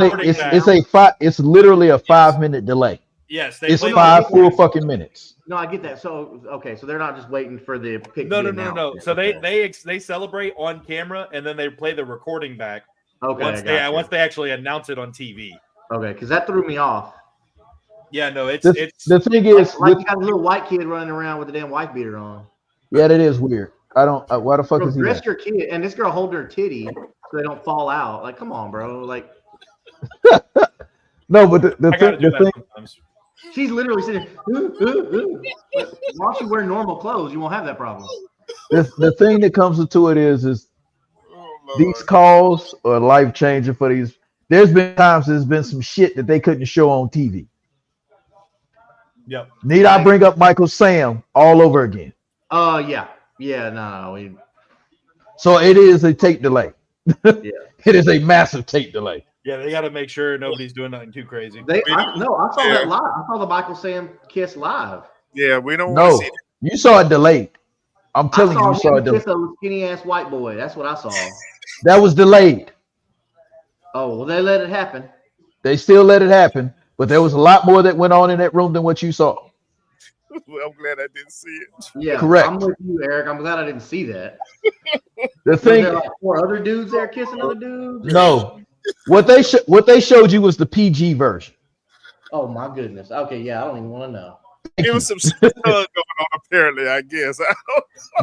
literally a 5-minute delay. Yes, it's 5 full fucking minutes. No, I get that. So okay, so they're not just waiting for the pick. No. So they celebrate on camera and then they play the recording back. Okay, once they actually announce it on TV. Okay, because that threw me off. Yeah, no, it's the thing is, like you got a little white kid running around with a damn wife beater on. Yeah, that is weird. I don't. Why the fuck is he? Dress your kid, and this girl holding her titty so they don't fall out. Like, come on, bro. Like, no, but the thing. She's literally sitting. Why don't you wear normal clothes? You won't have that problem. The thing that comes into it is these calls are life changing for these. There's been times there's been some shit that they couldn't show on TV. Yep. Need I bring up Michael Sam all over again? Yeah. No. So it is a tape delay. Yeah. It is a massive tape delay. Yeah, they got to make sure nobody's doing nothing too crazy. I saw that live. I saw the Michael Sam kiss live. Yeah, we don't want to see it. You saw it delayed. I'm telling you saw it delayed. Kiss a skinny ass white boy. That's what I saw. That was delayed. Oh, well, they let it happen. They still let it happen, but there was a lot more that went on in that room than what you saw. Well, I'm glad I didn't see it. Yeah, correct. I'm with you, Eric. I'm glad I didn't see that. The thing, there like 4 other dudes there kissing other dudes. No, what they showed you was the PG version. Oh my goodness. Okay, yeah, I don't even want to know. There was some shit going on apparently. I guess.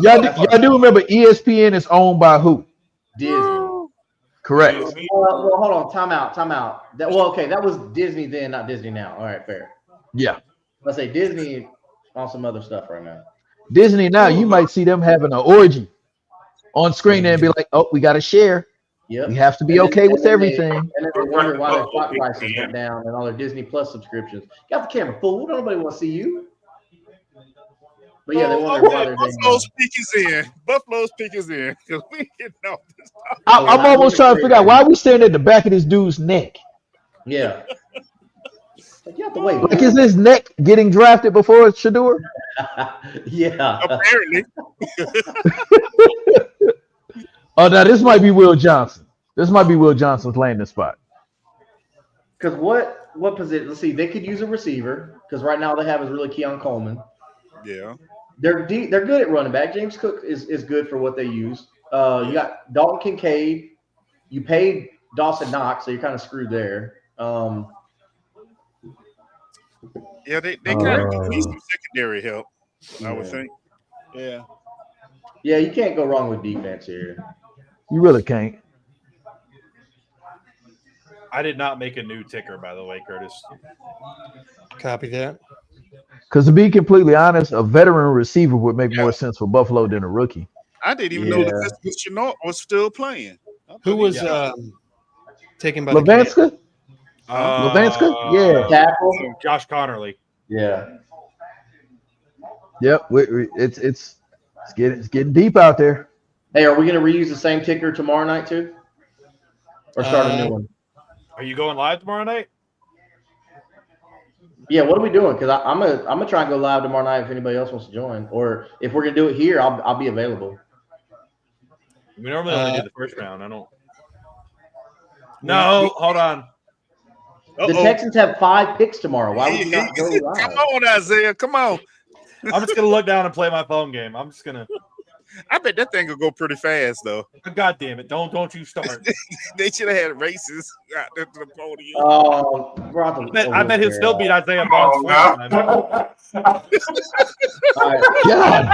Y'all do remember ESPN is owned by who? Disney. Correct. Well, hold on. Time out. That was Disney then, not Disney now. All right, fair. Yeah. Let's say Disney on some other stuff right now. Disney now, you might see them having an orgy on screen and be like, "Oh, we got to share. Yep. We have to be okay with everything." And then they wonder why their stock prices went down and all their Disney Plus subscriptions. Got the camera full. Nobody wants to see you. But yeah, they wonder why they're Buffalo's peak is in. Buffalo's peak is in. We getting off this topic. I'm almost trying to figure out why we staring at the back of this dude's neck. Yeah. You have to wait. Like, is his neck getting drafted before Shador? Yeah. Apparently. Oh, now this might be Will Johnson. This might be Will Johnson's landing spot. Because what position? Let's see. They could use a receiver because right now they have is really Keon Coleman. Yeah. They're good at running back. James Cook is good for what they use. You got Dalton Kincaid. You paid Dawson Knox, so you're kind of screwed there. Yeah, they kind of need some secondary help, I would think. Yeah. Yeah, you can't go wrong with defense here. You really can't. I did not make a new ticker, by the way, Curtis. Copy that. Because to be completely honest, a veteran receiver would make more sense for Buffalo than a rookie. I didn't even know that this Chenault was still playing. Who was taken by Levanska? Levanska? Yeah. Tackle. Josh Connerly. Yeah. Yep. It's getting deep out there. Hey, are we going to reuse the same ticker tomorrow night too, or start a new one? Are you going live tomorrow night? Yeah. What are we doing? Because I'm gonna try and go live tomorrow night if anybody else wants to join, or if we're gonna do it here, I'll be available. We normally only do the first round. I don't. No, hold on. The Texans have 5 picks tomorrow. Why would you not go live? Come on, Isaiah. Come on. I'm just gonna look down and play my phone game. I'm just gonna. I bet that thing will go pretty fast, though. God damn it! Don't you start. They should have had races out there to the podium. Oh, I bet he'll still beat Isaiah Bonds. God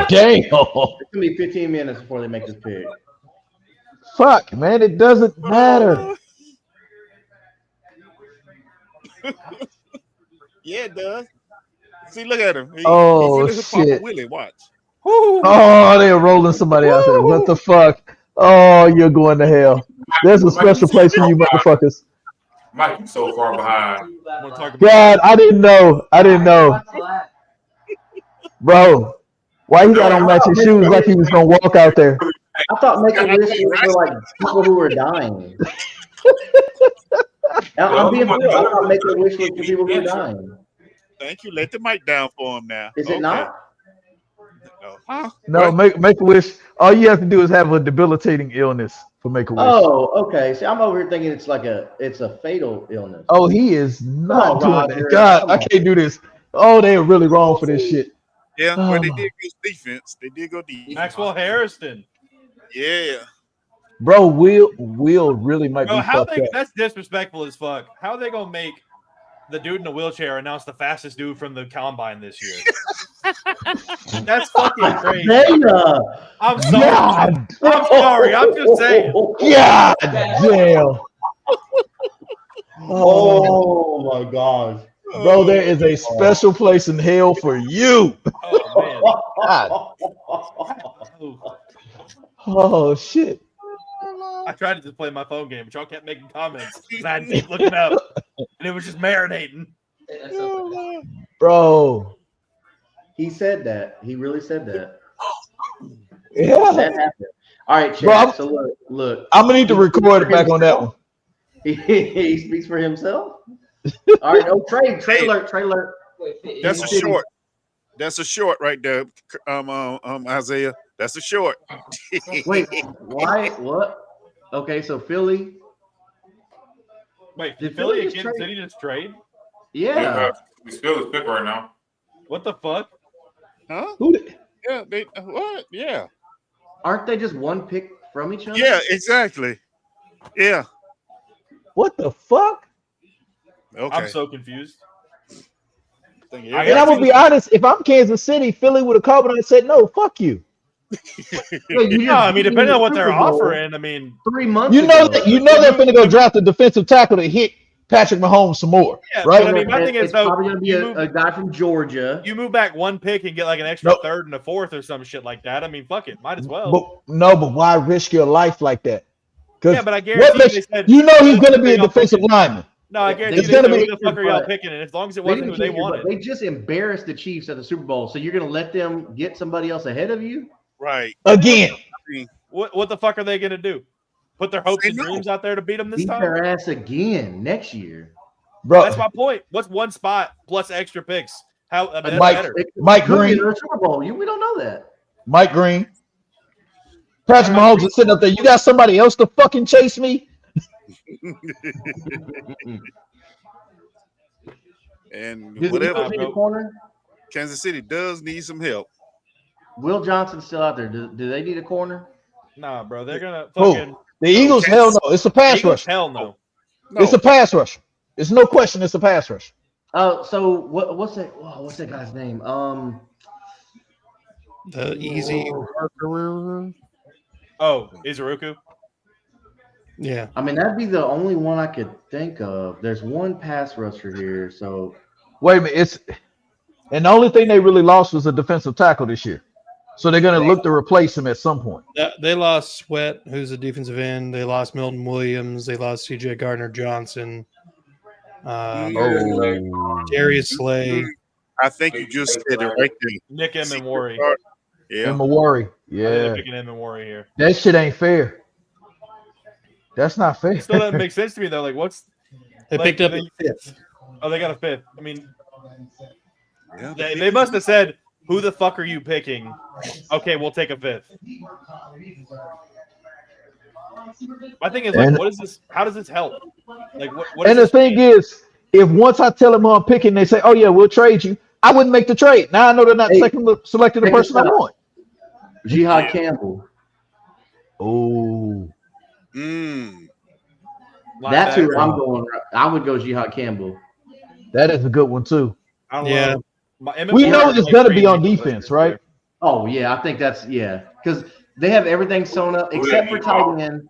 damn! It's gonna be 15 minutes before they make this pick. Fuck, man, it doesn't matter. Yeah, it does. See, look at him. He Oh really Papa shit! Willie. Watch. Oh, they're rolling somebody out there. What the fuck? Oh, you're going to hell. There's a special place for you motherfuckers. Mike, you so far behind. God, I didn't know. I didn't know. Bro, why he got on matching shoes like he was gonna walk out there? I thought Make-A-Wish was for like people who were dying. I'm being real. I thought Make-A-Wish was for people who were dying. Thank you. Let the mic down for him now. Is it not? No. Huh? No, Make-A-Wish. All you have to do is have a debilitating illness for Make-A-Wish. Oh, okay. See, I'm over here thinking it's a fatal illness. Oh, he is not doing Roger. that. God, I can't do this. Oh, they are really wrong for this shit. Yeah, but they did good defense. They did go defense. Maxwell Harrison. Yeah. Bro, Will really might be how fucked up. that's disrespectful as fuck. How are they gonna make the dude in the wheelchair announce the fastest dude from the combine this year? That's fucking crazy. I'm sorry. God. I'm sorry. I'm just saying. God damn. Oh my gosh. Bro, there is a special place in hell for you. Oh man. Oh shit. I tried to just play my phone game, but y'all kept making comments. I had to keep looking up, and it was just marinating. Bro. He said that. He really said that. Yeah. That happened. All right, Chad. Bro, so look. I'm gonna need to record back on that one. He speaks for himself. All right, no trade alert. That's a short. That's a short right there, Isaiah. That's a short. Wait, why? What? Okay, so Philly. Wait, did Philly and Kansas City just trade? Yeah. It's Philly's pick right now. What the fuck? Huh? Who did? Yeah, they what? Yeah. Aren't they just one pick from each other? Yeah, exactly. Yeah. What the fuck? Okay. I'm so confused. And I'm gonna be honest, if I'm Kansas City, Philly would have called me and said, no, fuck you. I mean, depending on what they're offering, I mean, 3 months. You know they're finna go draft a defensive tackle to hit Patrick Mahomes some more, yeah, right? But I mean, my thing is it's though, probably gonna be a guy from Georgia. You move back one pick and get like an extra third and a fourth or some shit like that. I mean, fuck it, might as well. But why risk your life like that? Yeah, but I guarantee they said you know he's gonna be a defensive lineman. No, I guarantee It's they gonna said, be who the fuck are y'all picking? And as long as it wasn't who they wanted. They just embarrassed the Chiefs at the Super Bowl. So you're gonna let them get somebody else ahead of you? Right. Again. What the fuck are they gonna do? Put their hopes and dreams out there to beat them this Beat time? their ass again next year. Bro, that's my point. What's one spot plus extra picks? How that's better. Mike Green. Super Bowl. We don't know that. Mike Green. Patrick Mahomes is sitting up there. You got somebody else to fucking chase me? And Does whatever. need a corner? Kansas City does need some help. Will Johnson's still out there. Do they need a corner? Nah, bro. They're gonna Who? fucking The Eagles? Hell no. It's a pass rush. Hell no. It's a pass rush. It's no question. It's a pass rush. So what's that? What's that guy's name? The easy. Oh, Izuruku. Yeah. I mean, that'd be the only one I could think of. There's one pass rusher here. So wait a minute. And the only thing they really lost was a defensive tackle this year. So they're going to look to replace him at some point. They lost Sweat, who's a defensive end. They lost Milton Williams. They lost C.J. Gardner-Johnson. Darius Slay. I think you just said it right there. Nick Emmanwori. Yeah. Emmanwori. Yeah. They're picking Emmanwori here. That shit ain't fair. That's not fair. It still doesn't make sense to me though. Like, what's they picked up a fifth? Oh, they got a fifth. I mean, they must have said, "Who the fuck are you picking?" Okay, we'll take a fifth. My thing is, like, what is this? How does this help? Like, what and the thing is, if once I tell them who I'm picking, they say, "Oh yeah, we'll trade you," I wouldn't make the trade. Now I know they're not selecting the person I want. Jihad Campbell. Oh. That's who I'm going. I would go Jihad Campbell. That is a good one too. Yeah. We know it's going to be on defense, right? Oh yeah, I think that's because they have everything sewn up except for tight end.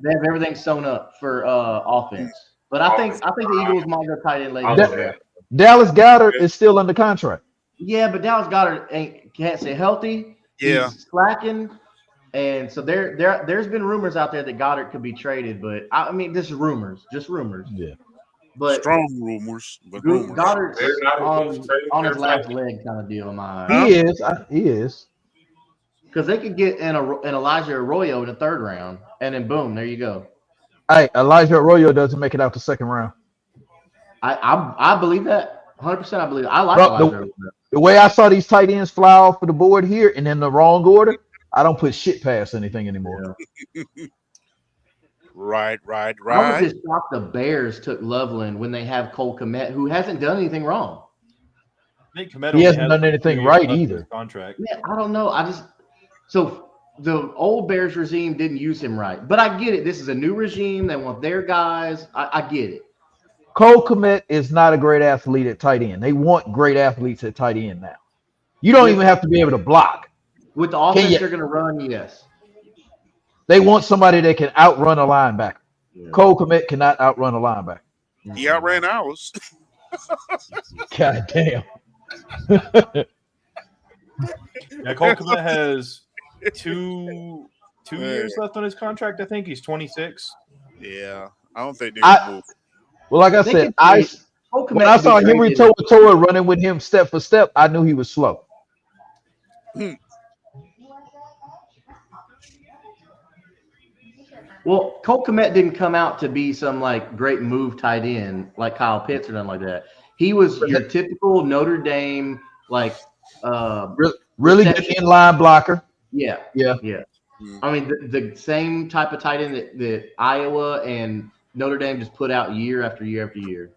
They have everything sewn up for offense. But I think the Eagles might go tight end late. Dallas Goedert is still under contract. Yeah, but Dallas Goedert can't stay healthy. Yeah. He's slacking. And so there's been rumors out there that Goddard could be traded, but I mean, just rumors. Yeah. But strong rumors, but rumors. Goddard's They're not on his last trading. leg kind of deal in my He eyes. He is. Because they could get an Elijah Arroyo in the 3rd round, and then boom, there you go. Hey, Elijah Arroyo doesn't make it out the 2nd round. I believe that 100%. I believe it. I like Bro, Elijah Arroyo. The way I saw these tight ends fly off of the board here and in the wrong order, I don't put shit past anything anymore. Yeah. Right. I was just shocked the Bears took Loveland when they have Cole Kmet, who hasn't done anything wrong. I think Kmet He only hasn't has done anything 2 years right left in either. his contract. Yeah, I don't know. So the old Bears regime didn't use him right, but I get it. This is a new regime. They want their guys. I get it. Cole Kmet is not a great athlete at tight end. They want great athletes at tight end now. You don't even have to be able to block. With the offense they're going to run, yes. They want somebody that can outrun a linebacker. Yeah. Cole Kmet cannot outrun a linebacker. He outran ours. God damn. Yeah, Cole Kmet has two years left on his contract. I think he's 26. Yeah, I don't think they're move. Well, like I said, when I saw Henry Toa running with him step for step, I knew he was slow. Well, Cole Kmet didn't come out to be some like great move tight end like Kyle Pitts or nothing like that. He was your typical Notre Dame like really good inline blocker. Yeah. I mean the same type of tight end that Iowa and Notre Dame just put out year after year after year.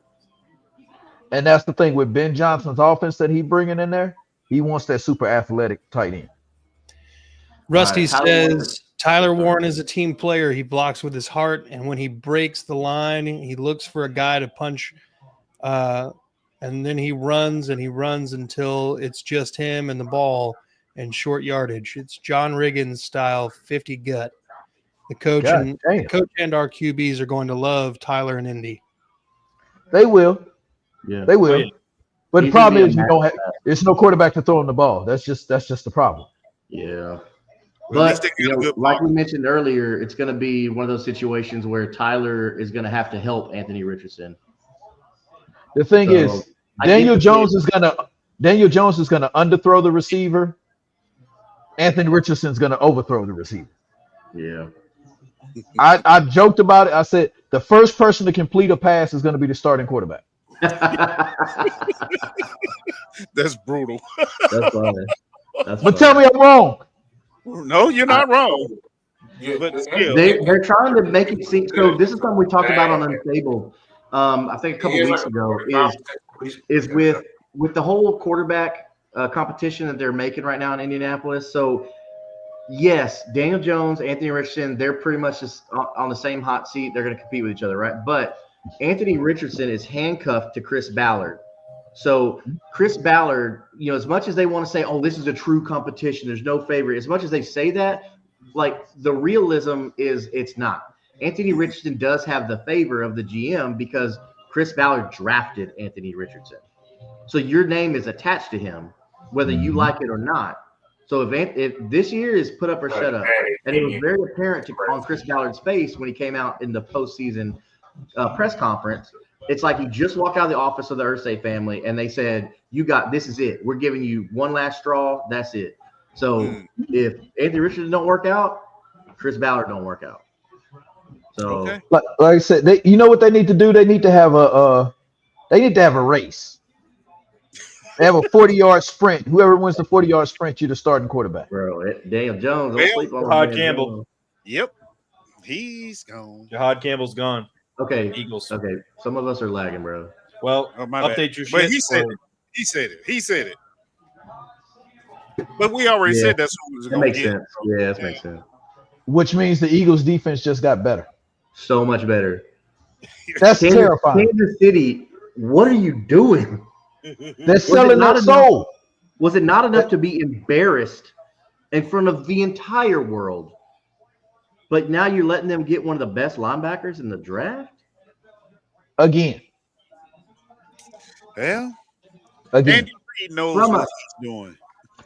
And that's the thing with Ben Johnson's offense that he's bringing in there. He wants that super athletic tight end. Rusty says Tyler Warren is a team player. He blocks with his heart, and when he breaks the line, he looks for a guy to punch, and then he runs until it's just him and the ball and short yardage. It's John Riggins style 50 gut. The coach and our QBs are going to love Tyler and Indy. They will. Yeah, they will. But the problem is you don't have. There's no quarterback to throw him the ball. That's just the problem. Yeah. But like we mentioned earlier, it's going to be one of those situations where Tyler is going to have to help Anthony Richardson. The thing is, Daniel Jones is going to underthrow the receiver. Anthony Richardson's going to overthrow the receiver. Yeah. I joked about it. I said the first person to complete a pass is going to be the starting quarterback. That's brutal. That's funny. But tell me I'm wrong. No, you're not wrong. But they're trying to make it seem. So this is something we talked about on Unstable. I think a couple weeks ago is with the whole quarterback competition that they're making right now in Indianapolis. So yes, Daniel Jones, Anthony Richardson, they're pretty much just on the same hot seat. They're going to compete with each other, right? But Anthony Richardson is handcuffed to Chris Ballard. So Chris Ballard, as much as they want to say, oh, this is a true competition, there's no favorite, as much as they say that, like the realism is it's not. Anthony Richardson does have the favor of the GM because Chris Ballard drafted Anthony Richardson. So your name is attached to him, whether you like it or not. So if this year is put up or shut up, and it was very apparent on Chris Ballard's face when he came out in the postseason press conference, it's like he just walked out of the office of the Irsay family, and they said, this is it. We're giving you one last straw. That's it. So if Anthony Richardson don't work out, Chris Ballard don't work out. So like I said, you know what they need to do? They need to have a race. They have a 40-yard sprint. Whoever wins the 40-yard sprint, you're the starting quarterback. Bro, Daniel Jones. Jahad Campbell. Yep. He's gone. Jahad Campbell's gone. Okay. Eagles. Okay. Some of us are lagging, bro. Well, update your shit. But he said it. But we already said that's what was going to make sense. Yeah, that makes sense. Which means the Eagles defense just got better. So much better. That's terrifying. Kansas City, what are you doing? They're selling their soul. Was it not enough to be embarrassed in front of the entire world? But now you're letting them get one of the best linebackers in the draft? again. Yeah. Again. Andy Reid knows From what us. he's doing.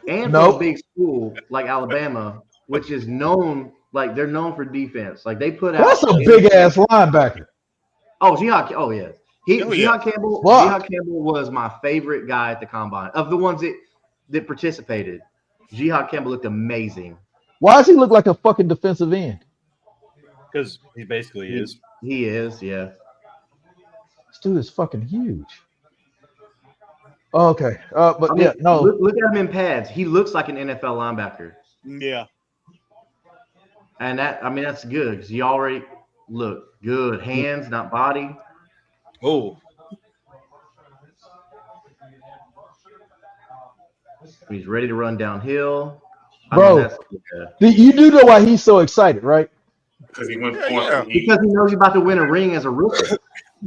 And Nope. from a big school like Alabama, which is known, like they're known for defense. Like they put out. That's a big ass linebacker. Oh, Jihad. Oh yeah. Jihad Campbell. Wow. Jihad Campbell was my favorite guy at the combine of the ones that participated. Jihad Campbell looked amazing. Why does he look like a fucking defensive end? Because he basically is. He is, yeah. This dude is fucking huge. Okay, but I mean, yeah, no. Look at him in pads. He looks like an NFL linebacker. Yeah. And that's good because he already look good. Hands, not body. Oh. He's ready to run downhill. Bro, you do know why he's so excited, right? Because he went because he knows he's about to win a ring as a rookie.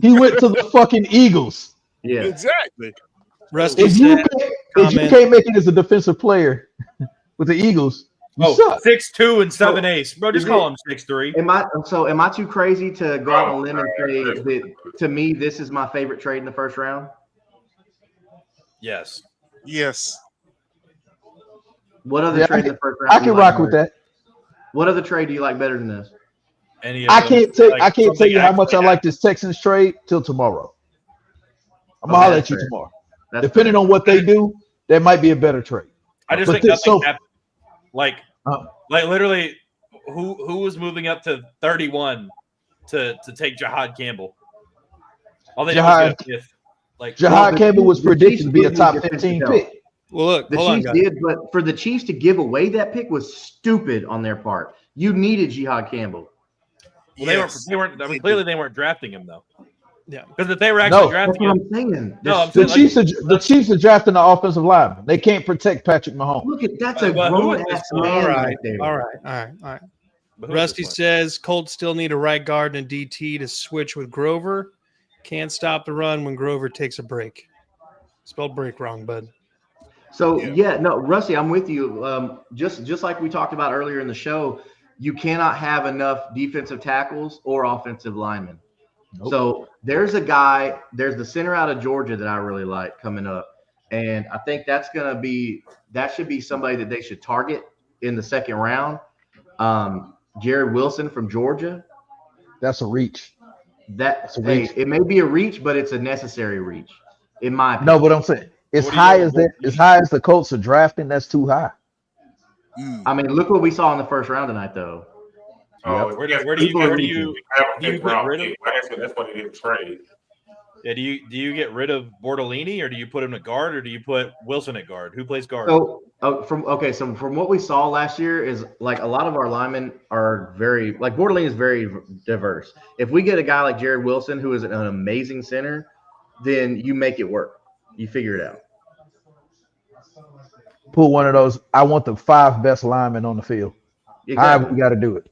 He went to the fucking Eagles. Yeah, exactly. Rusty If you can't make it as a defensive player with the Eagles, you suck. 6'2" and 7'8". Bro, just call him 6'3". Am I too crazy to go out on a limb and say that to me this is my favorite trade in the first round? Yes. Yes. What other trade in the first round? I can rock with that. What other trade do you like better than this? I can't tell you how much I like this Texans trade till tomorrow. I'm gonna holler at you tomorrow. Depending on what they do, that might be a better trade. I just think nothing happened. Like literally, who was moving up to 31 to take Jihad Campbell? All they Jihad Campbell was predicted to be a top 15 pick. Well, look, the Chiefs did, but for the Chiefs to give away that pick was stupid on their part. You needed Jihad Campbell. Well, they weren't. I mean, clearly they weren't drafting him though. Yeah, because if they were actually drafting him, I'm saying. The Chiefs are drafting the offensive lineman. They can't protect Patrick Mahomes. Look at that's a grown ass man right there. All right. Rusty says Colts still need a right guard and a DT to switch with Grover. Can't stop the run when Grover takes a break. Spelled break wrong, bud. So no, Rusty, I'm with you. Just like we talked about earlier in the show, you cannot have enough defensive tackles or offensive linemen. Nope. So there's the center out of Georgia that I really like coming up, and I think that should be somebody that they should target in the second round. Jared Wilson from Georgia. That's a reach. It may be a reach, but it's a necessary reach, in my opinion. No, but I'm saying as high as the Colts are drafting, that's too high. I mean, look what we saw in the first round tonight, though. Where do you get rid of? That's what it is. Trade. Yeah, do you get rid of Bortolini, or do you put him at guard, or do you put Wilson at guard? Who plays guard? So from what we saw last year is like a lot of our linemen are very like Bortolini is very diverse. If we get a guy like Jared Wilson who is an amazing center, then you make it work. You figure it out. Pull one of those. I want the 5 best linemen on the field. Exactly. We got to do it.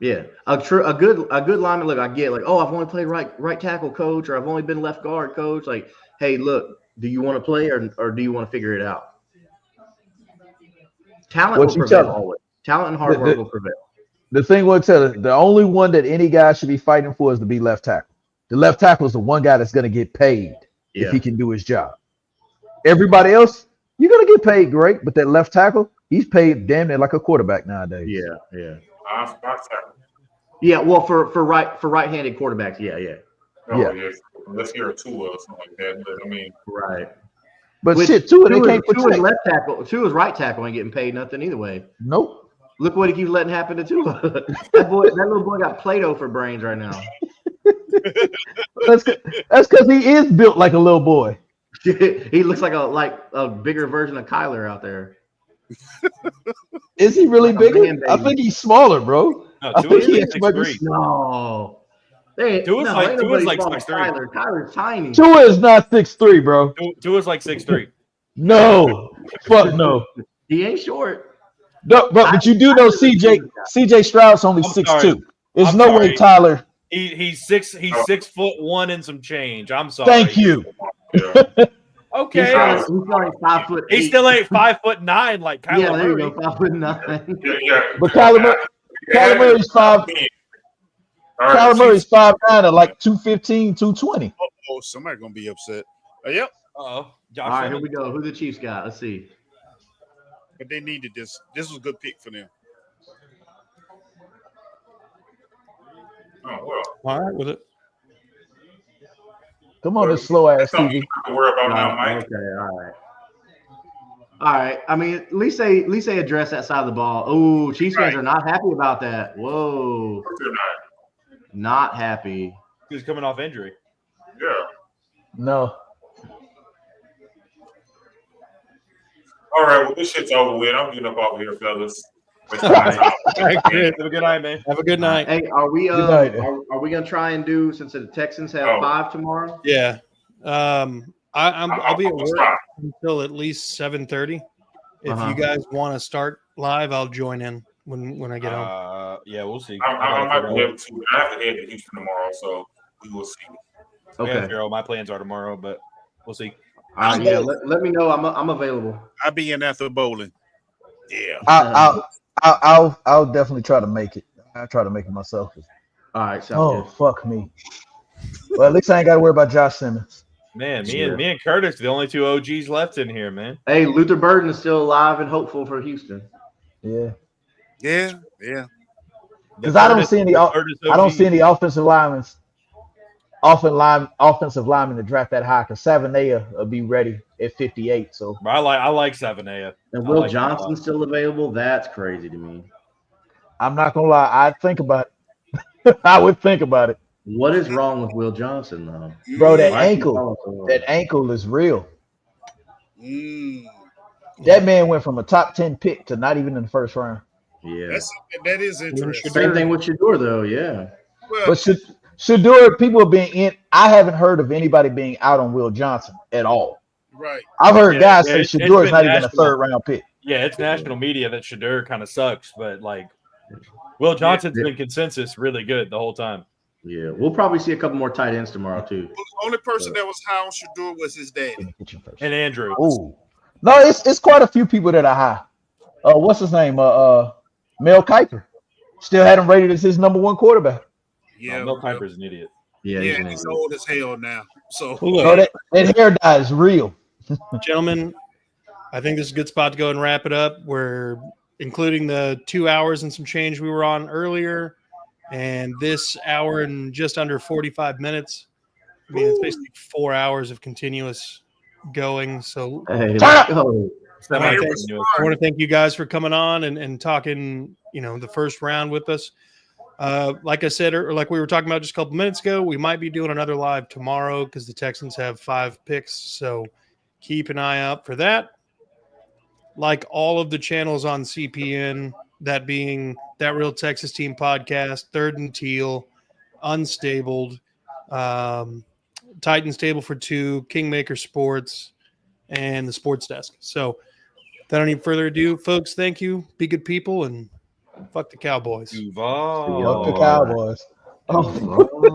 Yeah, a good lineman. Look, I get like, oh, I've only played right tackle, coach, or I've only been left guard, coach. Like, hey, look, do you want to play or do you want to figure it out? Talent will prevail always. Talent and hard work will prevail. The thing we'll tell you, the only one that any guy should be fighting for is to be left tackle. The left tackle is the one guy that's going to get paid if he can do his job. Everybody else, you're going to get paid great, but that left tackle, he's paid damn near like a quarterback nowadays. Yeah. Yeah, well, for right-handed quarterbacks, yeah. Yes. Unless you're a Tua or something like that, but I mean, right. But Tua, they can't protect. Tua's left tackle, Tua's right tackle ain't getting paid nothing either way. Nope. Look what he keeps letting happen to Tua. that little boy got Play-Doh for brains right now. That's because he is built like a little boy. He looks like a bigger version of Kyler out there. Is he really bigger? I think he's smaller, bro. No, I think he has no. Tua's like 6'3". Kyler's tiny. Tua is not 6'3", bro. Tua's like 6'3". No. Fuck no. He ain't short. No, but you do know CJ Stroud's only 6'2". There's no way Tyler. He's 6'1" and some change. I'm sorry. Thank you. Okay. He's only 5 foot. He still ain't 5'9" like Kyler Yeah, there Murray. you go, 5'9". But Kyler Murray's 5. All right, Kyler Murray's Chiefs. 5'9" at like 215, 220. Oh, somebody gonna be upset. Yep. Oh, All right, here we go. Who the Chiefs got? Let's see. But they needed this. This was a good pick for them. Oh, well. All right with it. Come on, this slow ass That's something you TV. have to worry about now, Mike. Okay, all right. All right. I mean, at least they address that side of the ball. Oh, Chiefs fans are not happy about that. Whoa. They're Not happy. He was coming off injury. Yeah. No. All right, well, this shit's over with. I'm getting up off of here, fellas. All right, Chris. Have a good night, man. Have a good night. Hey, are we Good night. are we gonna try and do, since the Texans have 5 tomorrow? Yeah. I'll be at work until at least 7:30. If you guys want to start live, I'll join in when I get home. Yeah, we'll see. I might be able to. I have to head to Houston tomorrow, so we will see. Okay. Yeah, Pharaoh, my plans are tomorrow, but we'll see. All right, yeah, let me know. I'm available. I'll be in after bowling. Yeah. I'll definitely try to make it. I'll try to make it myself. All right, sounds Oh, good. fuck me. Well, at least I ain't got to worry about Josh Simmons. Man, me and Curtis, the only 2 OGs left in here, man. Hey, Luther Burden is still alive and hopeful for Houston. Yeah. Yeah. Because I don't see any offensive linemen to draft that high, because Savanea will be ready at 58. So I like Savanea. And Will Johnson's still available? That's crazy to me. I'm not gonna lie, I'd think about it. I would think about it. What is wrong with Will Johnson, though? Bro, that ankle is real. That man went from a top 10 pick to not even in the first round. Yeah. That is interesting. Same thing with Shador, though, yeah. Well, But Shador, people are being in. I haven't heard of anybody being out on Will Johnson at all. Right. I've heard guys say it's Shador is been not even a national. 3rd round pick. Yeah, it's national media that Shador kind of sucks, but like Will Johnson's been consensus really good the whole time. Yeah, we'll probably see a couple more tight ends tomorrow too. The only person that was high on Shador was his daddy. And Andrew. Oh, no, it's quite a few people that are high. What's his name? Mel Kiper still had him rated as his number 1 quarterback. Yeah, Mel Kiper's an idiot. Yeah, he's old as hell now. So that hair dye is real. Gentlemen, I think this is a good spot to go and wrap it up. We're including the 2 hours and some change we were on earlier, and this hour and just under 45 minutes. I mean, it's basically 4 hours of continuous going. So Hey, I want to thank you guys for coming on and talking, the first round with us. Like I said, or like we were talking about just a couple minutes ago, we might be doing another live tomorrow because the Texans have 5 picks. So keep an eye out for that. Like all of the channels on CPN, that being That Real Texas Team Podcast, Third and Teal, Unstabled, Titans Table for 2, Kingmaker Sports, and the Sports Desk. So without any further ado, folks, thank you. Be good people and fuck the Cowboys. Fuck the Cowboys. Oh.